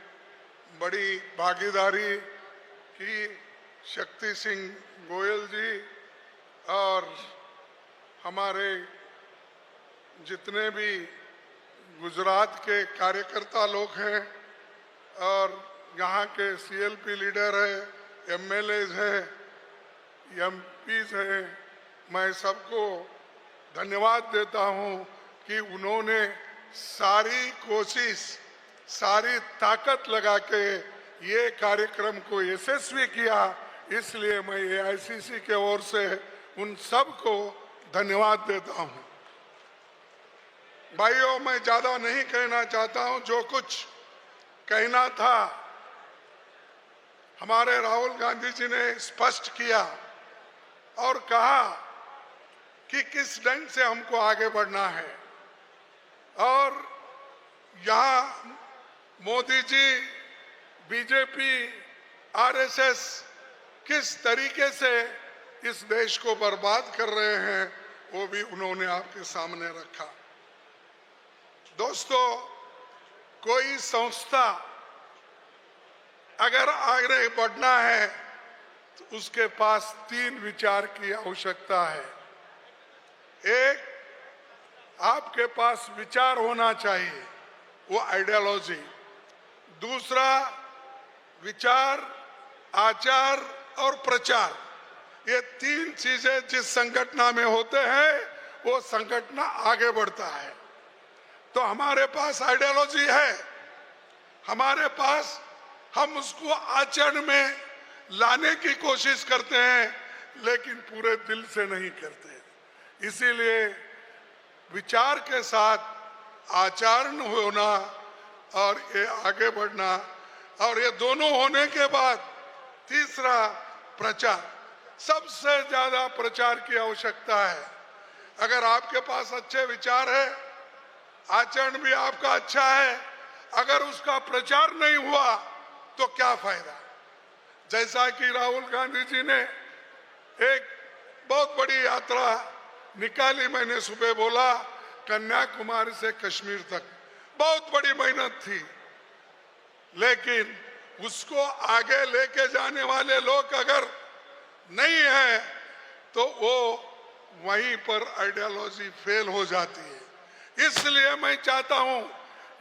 बड़ी भागीदारी की शक्ति सिंह गोयल जी और हमारे जितने भी गुजरात के कार्यकर्ता लोग हैं और यहाँ के सीएलपी लीडर है, एमएलएज है, एमपीज हैं, मैं सबको धन्यवाद देता हूँ कि उन्होंने सारी कोशिश, सारी ताकत लगा के ये कार्यक्रम को यशस्वी किया। इसलिए मैं एआईसीसी के ओर से उन सबको धन्यवाद देता हूँ। भाइयों, मैं ज्यादा नहीं कहना चाहता हूँ, जो कुछ कहना था हमारे राहुल गांधी जी ने स्पष्ट किया और कहा कि किस ढंग से हमको आगे बढ़ना है। और यहाँ मोदी जी, बीजेपी, आरएसएस किस तरीके से इस देश को बर्बाद कर रहे हैं, वो भी उन्होंने आपके सामने रखा। दोस्तों, कोई संस्था अगर आगे बढ़ना है तो उसके पास 3 विचार की आवश्यकता है। एक, आपके पास विचार होना चाहिए, वो आइडियोलॉजी। दूसरा, विचार, आचार और प्रचार। ये 3 चीजें जिस संगठन में होते हैं वो संगठन आगे बढ़ता है। तो हमारे पास आइडियोलॉजी है, हमारे पास, हम उसको आचरण में लाने की कोशिश करते हैं, लेकिन पूरे दिल से नहीं करते। इसीलिए विचार के साथ आचरण होना और ये आगे बढ़ना, और ये दोनों होने के बाद तीसरा प्रचार, सबसे ज्यादा प्रचार की आवश्यकता है। अगर आपके पास अच्छे विचार है, आचरण भी आपका अच्छा है, अगर उसका प्रचार नहीं हुआ तो क्या फायदा। जैसा कि राहुल गांधी जी ने एक बहुत बड़ी यात्रा निकाली, मैंने सुबह बोला, कन्याकुमारी से कश्मीर तक, बहुत बड़ी मेहनत थी, लेकिन उसको आगे लेके जाने वाले लोग अगर नहीं है तो वो वहीं पर आइडियोलॉजी फेल हो जाती है। इसलिए मैं चाहता हूं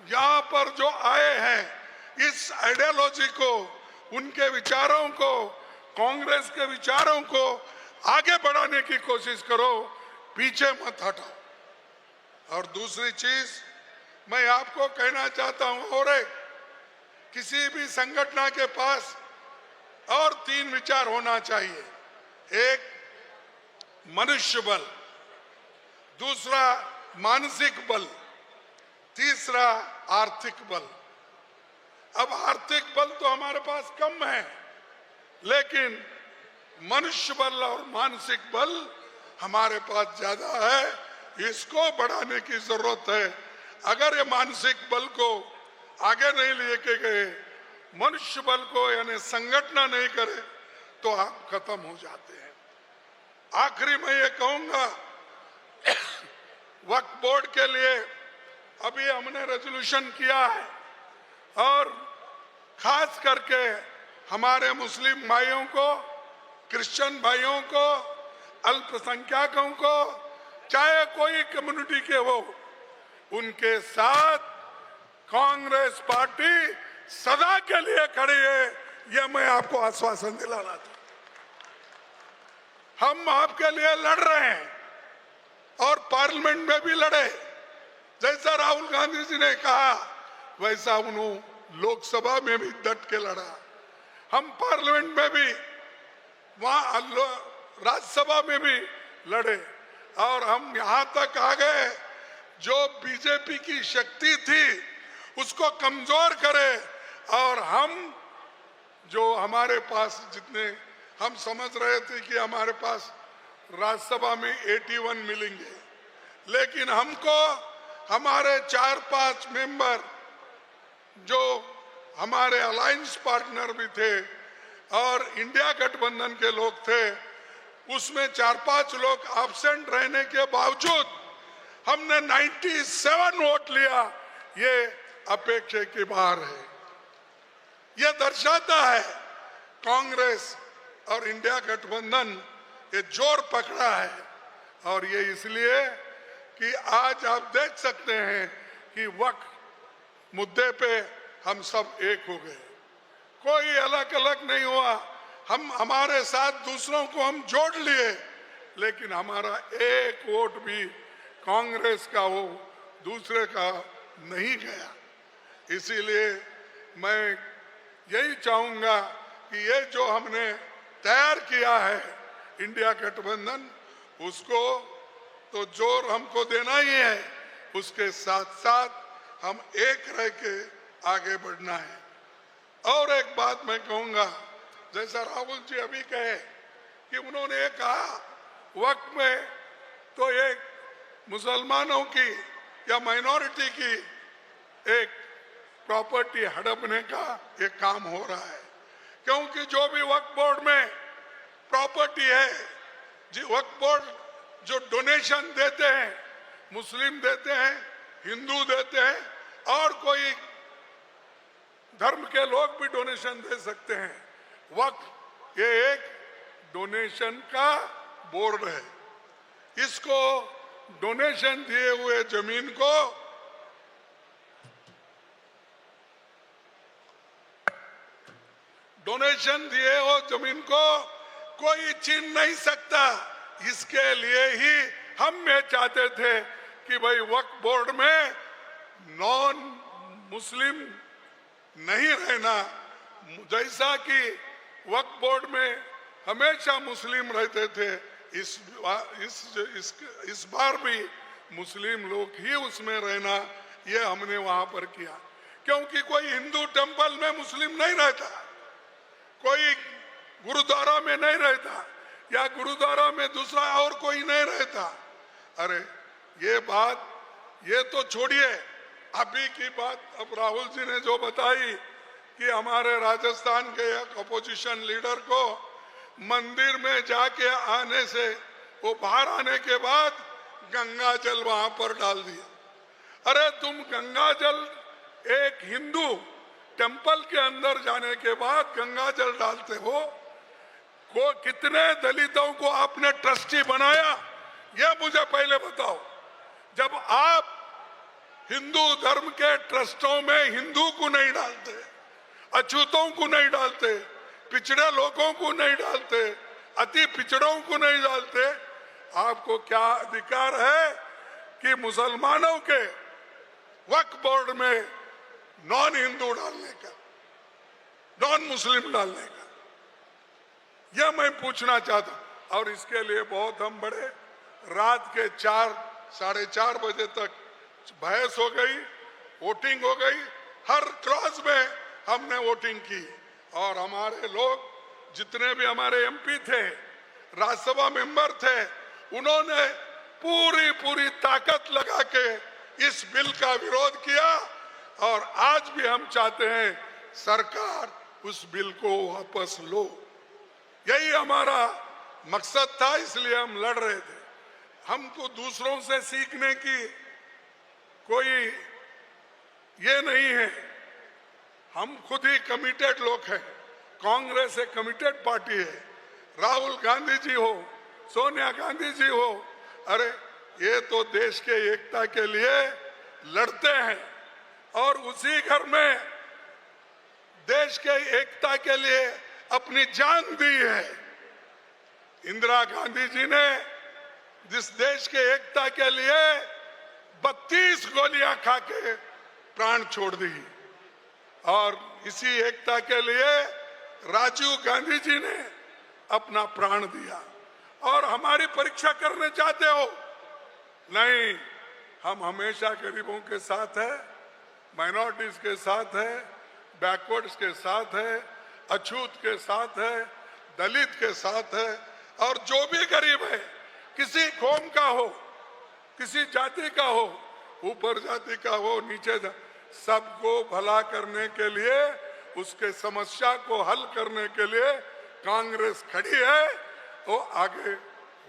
यहां पर जो आए हैं, इस आइडियोलॉजी को, उनके विचारों को, कांग्रेस के विचारों को आगे बढ़ाने की कोशिश करो, पीछे मत हटाओ। और दूसरी चीज मैं आपको कहना चाहता हूं, और एक, किसी भी संगठन के पास और 3 विचार होना चाहिए। एक मनुष्य बल, दूसरा मानसिक बल, तीसरा आर्थिक बल। अब आर्थिक बल तो हमारे पास कम है, लेकिन मनुष्य बल और मानसिक बल हमारे पास ज्यादा है। इसको बढ़ाने की जरूरत है। अगर ये मानसिक बल को आगे नहीं लेके गए, मनुष्य बल को यानी संगठन नहीं करे, तो आप खत्म हो जाते हैं। आखिरी मैं ये कहूंगा, वक्फ बोर्ड के लिए अभी हमने रेजोल्यूशन किया है, और खास करके हमारे मुस्लिम भाइयों को, क्रिश्चियन भाइयों को, अल्पसंख्यकों को, चाहे कोई कम्युनिटी के हो, उनके साथ कांग्रेस पार्टी सदा के लिए खड़ी है। यह मैं आपको आश्वासन दिलाना था। हम आपके लिए लड़ रहे हैं, और पार्लियामेंट में भी लड़े। जैसा राहुल गांधी जी ने कहा, वैसा उन्होंने लोकसभा में भी डट के लड़ा। हम पार्लियामेंट में भी, वहां राज्यसभा में भी लड़े, और हम यहां तक आ गए, जो बीजेपी की शक्ति थी उसको कमजोर करे, और हम जो हमारे पास जितने हम समझ रहे थे कि हमारे पास राज्यसभा में 81 मिलेंगे, लेकिन हमको हमारे 4-5 मेंबर जो हमारे अलायंस पार्टनर भी थे और इंडिया गठबंधन के लोग थे, उसमें 4-5 लोग एब्सेंट रहने के बावजूद हमने 97 वोट लिया। ये अपेक्षा के बाहर है। यह दर्शाता है कांग्रेस और इंडिया गठबंधन ये जोर पकड़ा है, और ये इसलिए कि आज आप देख सकते हैं कि वक्फ मुद्दे पे हम सब एक हो गए, कोई अलग अलग नहीं हुआ। हम हमारे साथ दूसरों को हम जोड़ लिए, लेकिन हमारा एक वोट भी कांग्रेस का हो, दूसरे का नहीं गया। इसीलिए मैं यही चाहूंगा कि ये जो हमने तैयार किया है इंडिया गठबंधन, उसको तो जोर हमको देना ही है, उसके साथ साथ हम एक रह के आगे बढ़ना है। और एक बात मैं कहूंगा, जैसा राहुल जी अभी कहे कि उन्होंने कहा वक्त में तो एक मुसलमानों की या माइनॉरिटी की एक प्रॉपर्टी हड़पने का एक काम हो रहा है, क्योंकि जो भी वक्फ बोर्ड में प्रॉपर्टी है, जो वक्फ बोर्ड जो डोनेशन देते हैं, मुस्लिम देते हैं, हिंदू देते हैं, और कोई धर्म के लोग भी डोनेशन दे सकते हैं। वक्फ ये एक डोनेशन का बोर्ड है। इसको डोनेशन दिए हुए जमीन को डोनेशन दिए हो जमीन को कोई छीन नहीं सकता। इसके लिए ही हम ये चाहते थे कि भाई वक्फ बोर्ड में नॉन मुस्लिम नहीं रहना, जैसा कि वक्फ बोर्ड में हमेशा मुस्लिम रहते थे, इस बार भी मुस्लिम लोग ही उसमें रहना, ये हमने वहां पर किया। क्योंकि कोई हिंदू टेंपल में मुस्लिम नहीं रहता, कोई गुरुद्वारा में नहीं रहता, या गुरुद्वारा में दूसरा और कोई नहीं रहता। अरे ये बात ये तो छोड़िए, अभी की बात अब राहुल जी ने जो बताई कि हमारे राजस्थान के एक अपोजिशन लीडर को मंदिर में जाके आने से, वो बाहर आने के बाद गंगा जल वहां पर डाल दिया। अरे तुम गंगा जल एक हिंदू टेंपल के अंदर जाने के बाद गंगा जल डालते हो, को कितने दलितों को आपने ट्रस्टी बनाया, यह मुझे पहले बताओ। जब आप हिंदू धर्म के ट्रस्टों में हिंदू को नहीं डालते, अछूतों को नहीं डालते, पिछड़े लोगों को नहीं डालते, अति पिछड़ों को नहीं डालते, आपको क्या अधिकार है कि मुसलमानों के वक्फ बोर्ड में नॉन हिंदू डालने का, नॉन मुस्लिम डालने का? यह मैं पूछना चाहता हूं। और इसके लिए बहुत हम बड़े, रात के 4 साढ़े 4 बजे तक बहस हो गई, वोटिंग हो गई, हर क्रॉस में हमने वोटिंग की। और हमारे लोग जितने भी हमारे एमपी थे, राज्यसभा मेंबर थे, उन्होंने पूरी ताकत लगा के इस बिल का विरोध किया। और आज भी हम चाहते हैं सरकार उस बिल को वापस लो, यही हमारा मकसद था, इसलिए हम लड़ रहे थे। हमको दूसरों से सीखने की कोई ये नहीं है, हम खुद ही कमिटेड लोग हैं। कांग्रेस एक कमिटेड पार्टी है, राहुल गांधी जी हो, सोनिया गांधी जी हो, अरे ये तो देश के एकता के लिए लड़ते हैं और उसी घर में देश के एकता के लिए अपनी जान दी है। इंदिरा गांधी जी ने जिस देश के एकता के लिए 32 गोलियां खा के प्राण छोड़ दी, और इसी एकता के लिए राजीव गांधी जी ने अपना प्राण दिया। और हमारी परीक्षा करने चाहते हो? नहीं, हम हमेशा गरीबों के साथ है, माइनॉरिटीज के साथ है, बैकवर्ड्स के साथ है, अछूत के साथ है, दलित के साथ है। और जो भी गरीब है, किसी कौम का हो, किसी जाति का हो, ऊपर जाति का हो, नीचे सबको भला करने के लिए, उसके समस्या को हल करने के लिए कांग्रेस खड़ी है, वो आगे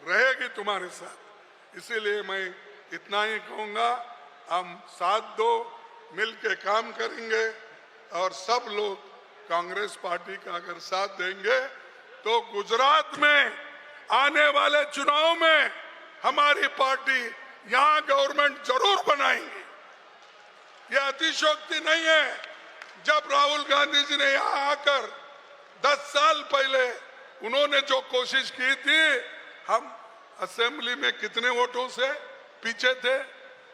रहेगी तुम्हारे साथ। इसीलिए मैं इतना ही कहूंगा, हम साथ दो, मिलके काम करेंगे और सब लोग कांग्रेस पार्टी का अगर साथ देंगे तो गुजरात में आने वाले चुनाव में हमारी पार्टी यहां गवर्नमेंट जरूर बनाएंगी। यह अतिशयोक्ति नहीं है। जब राहुल गांधी जी ने यहां आकर 10 साल पहले उन्होंने जो कोशिश की थी, हम असेंबली में कितने वोटों से पीछे थे?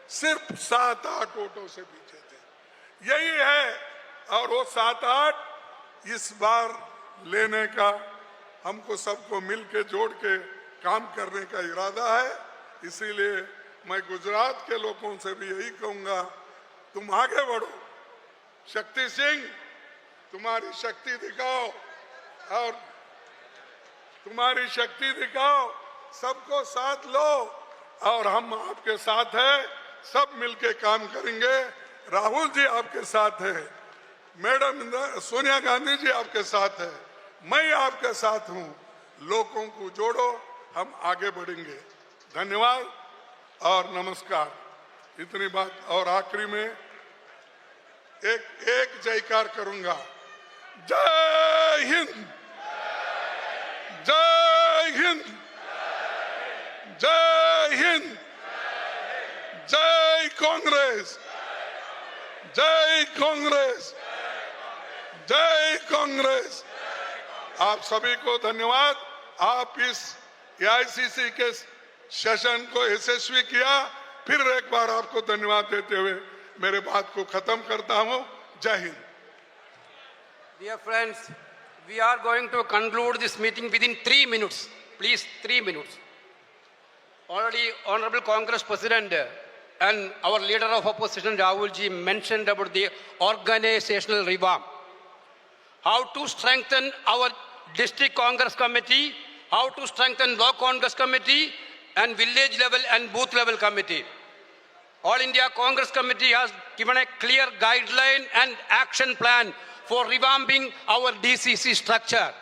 सिर्फ 7-8 वोटों से पीछे थे। यही है, और वो 7-8 इस बार लेने का हमको सबको मिलके जोड़ के काम करने का इरादा है। इसीलिए मैं गुजरात के लोगों से भी यही कहूंगा, तुम आगे बढ़ो। शक्ति सिंह, तुम्हारी शक्ति दिखाओ, और तुम्हारी शक्ति दिखाओ, सबको साथ लो, और हम आपके साथ हैं, सब मिलके काम करेंगे। राहुल जी आपके साथ है, मैडम सोनिया गांधी जी आपके साथ है, मैं आपके साथ हूं। लोगों को जोड़ो, हम आगे बढ़ेंगे। धन्यवाद और नमस्कार। इतनी बात। और आखिरी में एक जयकार करूंगा। जय हिंद, जय हिंद, जय हिंद, जय कांग्रेस, जय कांग्रेस, जय कांग्रेस। आप सभी को धन्यवाद। आप इस एआईसीसी के सेशन को यशस्वी किया। फिर एक बार आपको धन्यवाद देते हुए मेरे बात को खत्म करता हूं। जय Hind. Dear friends, we are going to conclude this meeting within 3 minutes. Please, 3 minutes. Already, Honorable Congress President and our leader of opposition, Rahul ji, mentioned about the organizational revamp. How to strengthen our district Congress committee, how to strengthen block Congress committee, and village level and booth level committee. All India Congress Committee has given a clear guideline and action plan for revamping our DCC structure.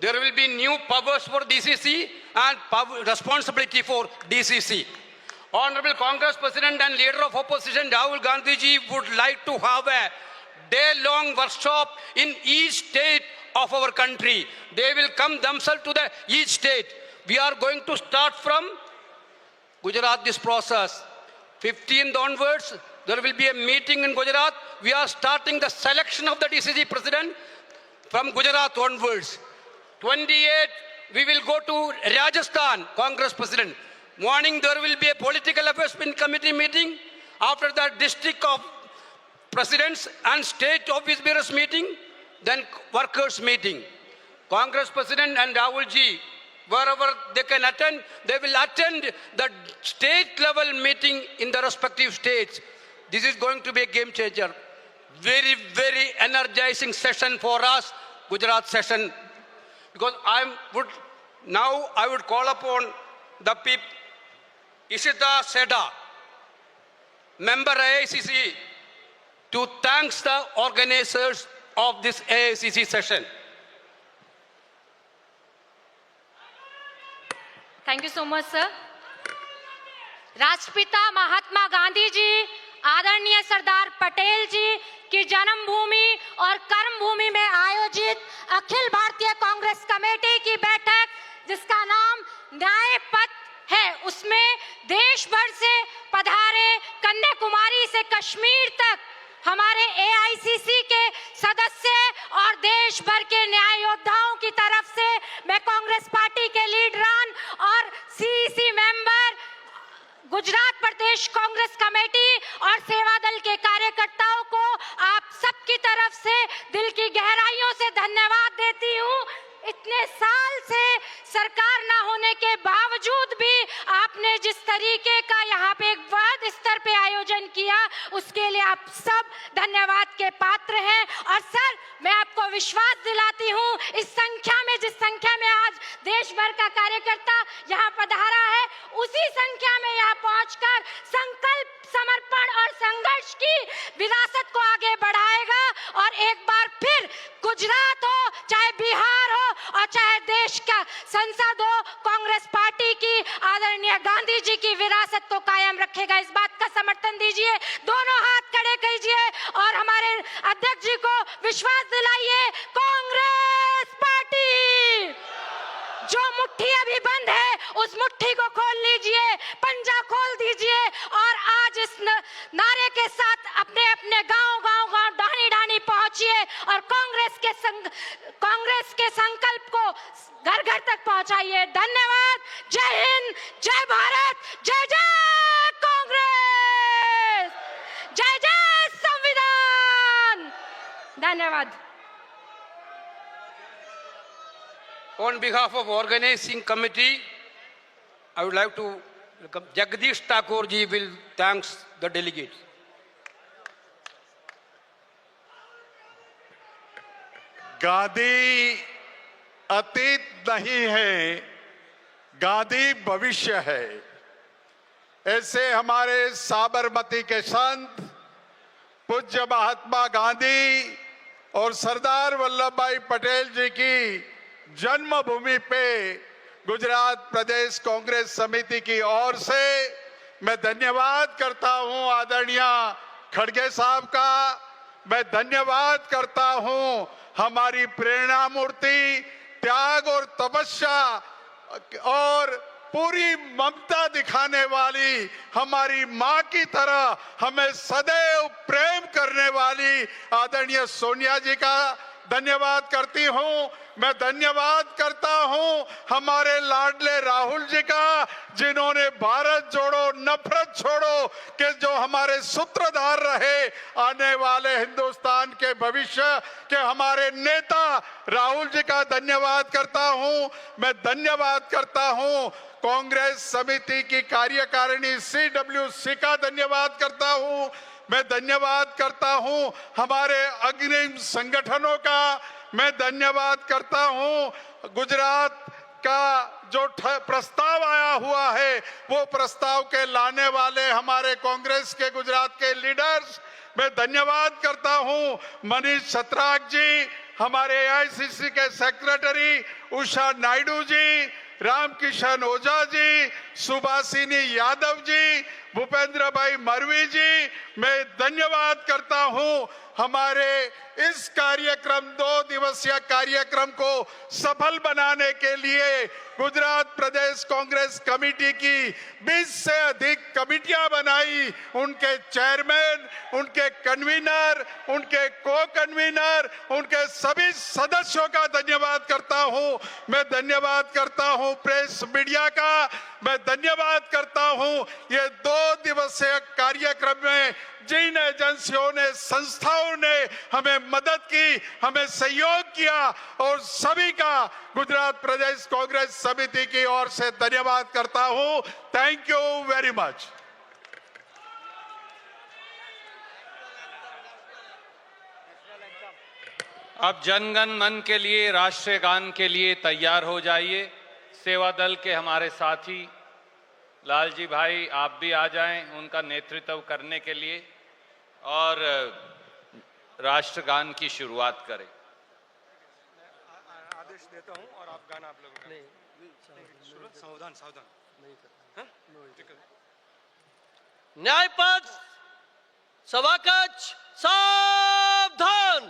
There will be new powers for DCC and responsibility for DCC. Honorable Congress President and Leader of Opposition Rahul Gandhi ji would like to have a day-long workshop in each state of our country. They will come themselves to each state. We are going to start from Gujarat this process. 15th onwards, there will be a meeting in Gujarat. We are starting the selection of the DCC president from Gujarat onwards. 28, we will go to Rajasthan, Congress president. Morning, there will be a political affairs committee meeting. After that, district of presidents and state office bearers meeting, then workers meeting. Congress president and Rahul ji, wherever they can attend, they will attend the state level meeting in the respective states. This is going to be a game changer. Very, very energizing session for us, Gujarat session. Because I would call upon the people, Ishita Seda, member AICC, to thank the organizers of this AICC session. Thank you so much sir. राष्ट्रपिता महात्मा गांधी जी, आदरणीय सरदार पटेल जी की जन्मभूमि और कर्मभूमि में आयोजित Akhil Bharatiya Congress committee की बैठक, जिसका नाम न्याय पथ है, उसमें देश भर से पधारे कन्याकुमारी से कश्मीर तक हमारे एआईसीसी के सदस्य और देश भर के न्याय योद्धाओं की तरफ से मैं कांग्रेस पार्टी के लीडरान और सीईसी मेंबर, गुजरात प्रदेश कांग्रेस कमेटी और सेवा दल के कार्यकर्ताओं को आप सबकी तरफ से दिल की गहराइयों से धन्यवाद देती हूँ। इतने साल से सरकार ना होने के बावजूद भी आपने जिस तरीके का यहाँ पे एक वृहद स्तर पे आयोजन किया, उसके लिए आप सब धन्यवाद के पात्र हैं। और सर, मैं आपको विश्वास दिलाती हूँ, इस संख्या में, जिस संख्या में आज देश भर का कार्यकर्ता यहाँ पधारा है, उसी संख्या में यहाँ पहुंचकर संकल्प, समर्पण और संघर्ष की विरासत को आगे बढ़ाएगा। और एक बार फिर गुजरात हो, चाहे बिहार हो और चाहे देश का संसद हो, कांग्रेस पार्टी की आदरणीय गांधी जी की विरासत को कायम रखेगा। इस बात का समर्थन दीजिए, दोनों हाथ खड़े कीजिए और हमारे अध्यक्ष जी को विश्वास दिलाइए। कांग्रेस पार्टी, जो मुट्ठी अभी बंद है उस मुट्ठी को खोल लीजिए, पंजा खोल दीजिए और आज इस नारे के साथ अपने अपने गांव ढाणी ढाणी पहुंचिए और कांग्रेस के संकल्प को घर घर तक पहुंचाइए। धन्यवाद। जय हिंद, जय भारत, जय जय कांग्रेस, जय जय संविधान। धन्यवाद। On behalf of organizing committee, I would like to welcome Jagdish Thakur ji will thanks the delegates. Gandhi अतीत नहीं है, गांधी भविष्य है। ऐसे हमारे साबरमती के संत पूज्य महात्मा गांधी और सरदार वल्लभ भाई पटेल जी की जन्मभूमि पे गुजरात प्रदेश कांग्रेस समिति की ओर से मैं धन्यवाद करता हूं आदरणीय खड़गे साहब का। मैं धन्यवाद करता हूं हमारी प्रेरणा मूर्ति, त्याग और तपस्या और पूरी ममता दिखाने वाली हमारी मां की तरह हमें सदैव प्रेम करने वाली आदरणीय सोनिया जी का धन्यवाद करती हूं। मैं धन्यवाद करता हूं हमारे लाडले राहुल जी का, जिन्होंने भारत जोड़ो नफरत छोड़ो के जो हमारे सूत्रधार रहे आने वाले हिंदुस्तान के भविष्य के हमारे नेता राहुल जी का धन्यवाद करता हूं। मैं धन्यवाद करता हूं कांग्रेस समिति की कार्यकारिणी CWC का धन्यवाद करता हूं। मैं धन्यवाद करता हूं हमारे अग्रिम संगठनों का। मैं धन्यवाद करता हूं गुजरात का जो प्रस्ताव आया हुआ है वो प्रस्ताव के लाने वाले हमारे कांग्रेस के गुजरात के लीडर्स। मैं धन्यवाद करता हूं मनीष छत्राक जी, हमारे AICC के सेक्रेटरी उषा नायडू जी, रामकिशन ओझा जी, सुभाषिनी यादव जी, भूपेंद्र भाई मरवी जी। मैं धन्यवाद करता हूं हमारे इस कार्यक्रम 2 दिवसीय कार्यक्रम को सफल बनाने के लिए गुजरात प्रदेश कांग्रेस कमेटी की 20 से अधिक कमेटियां बनाई, उनके चेयरमैन, उनके कन्वीनर, उनके को कन्वीनर, उनके सभी सदस्यों का धन्यवाद करता हूं। मैं धन्यवाद करता हूं प्रेस मीडिया का। मैं धन्यवाद करता हूं ये 2 दिवसीय कार्यक्रम में जिन एजेंसियों ने, संस्थाओं ने हमें मदद की, हमें सहयोग किया, और सभी का गुजरात प्रदेश कांग्रेस समिति की ओर से धन्यवाद करता हूं। Thank you very much. अब जनगण मन के लिए, राष्ट्रीय गान के लिए तैयार हो जाइए। सेवा दल के हमारे साथी लालजी भाई आप भी आ जाएं उनका नेतृत्व करने के लिए और राष्ट्रगान की शुरुआत करें। आदेश देता हूं और आप गाना आप लोगों का। सावधान सावधान। न्यायपथ सभाकक्ष सावधान।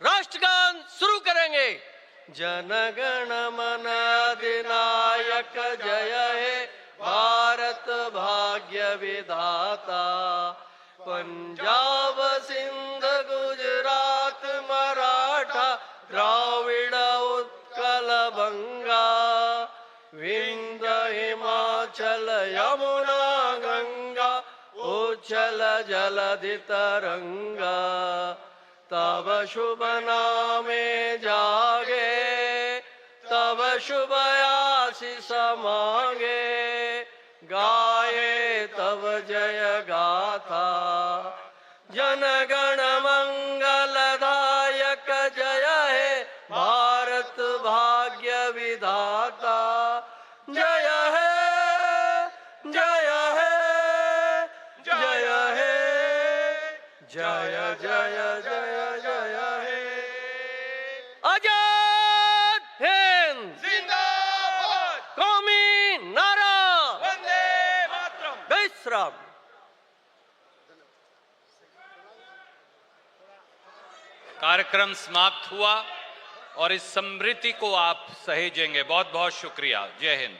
राष्ट्रगान शुरू करेंगे। जनगण मन अधिनायक जय हे भारत भाग्य विधाता। पंजाब सिंध गुजरात मराठा द्राविड़ उत्कल बंगा। विंध्य हिमाचल यमुना गंगा उच्छल जलधि तरंगा। तब शुभ नामे जागे तब शुभ आशीष मांगे। गाये तब जय गाथा जनगण मंगलदायक जय हे भारत भाग्य विधाता। जय है जय है जय है जय जय जय जय हे। आजाद हिंद जिंदाबाद। कौमी नारा वंदे मातरम। जय श्री राम। कार्यक्रम समाप्त हुआ और इस समृद्धि को आप सहेजेंगे। बहुत बहुत शुक्रिया। जय हिंद।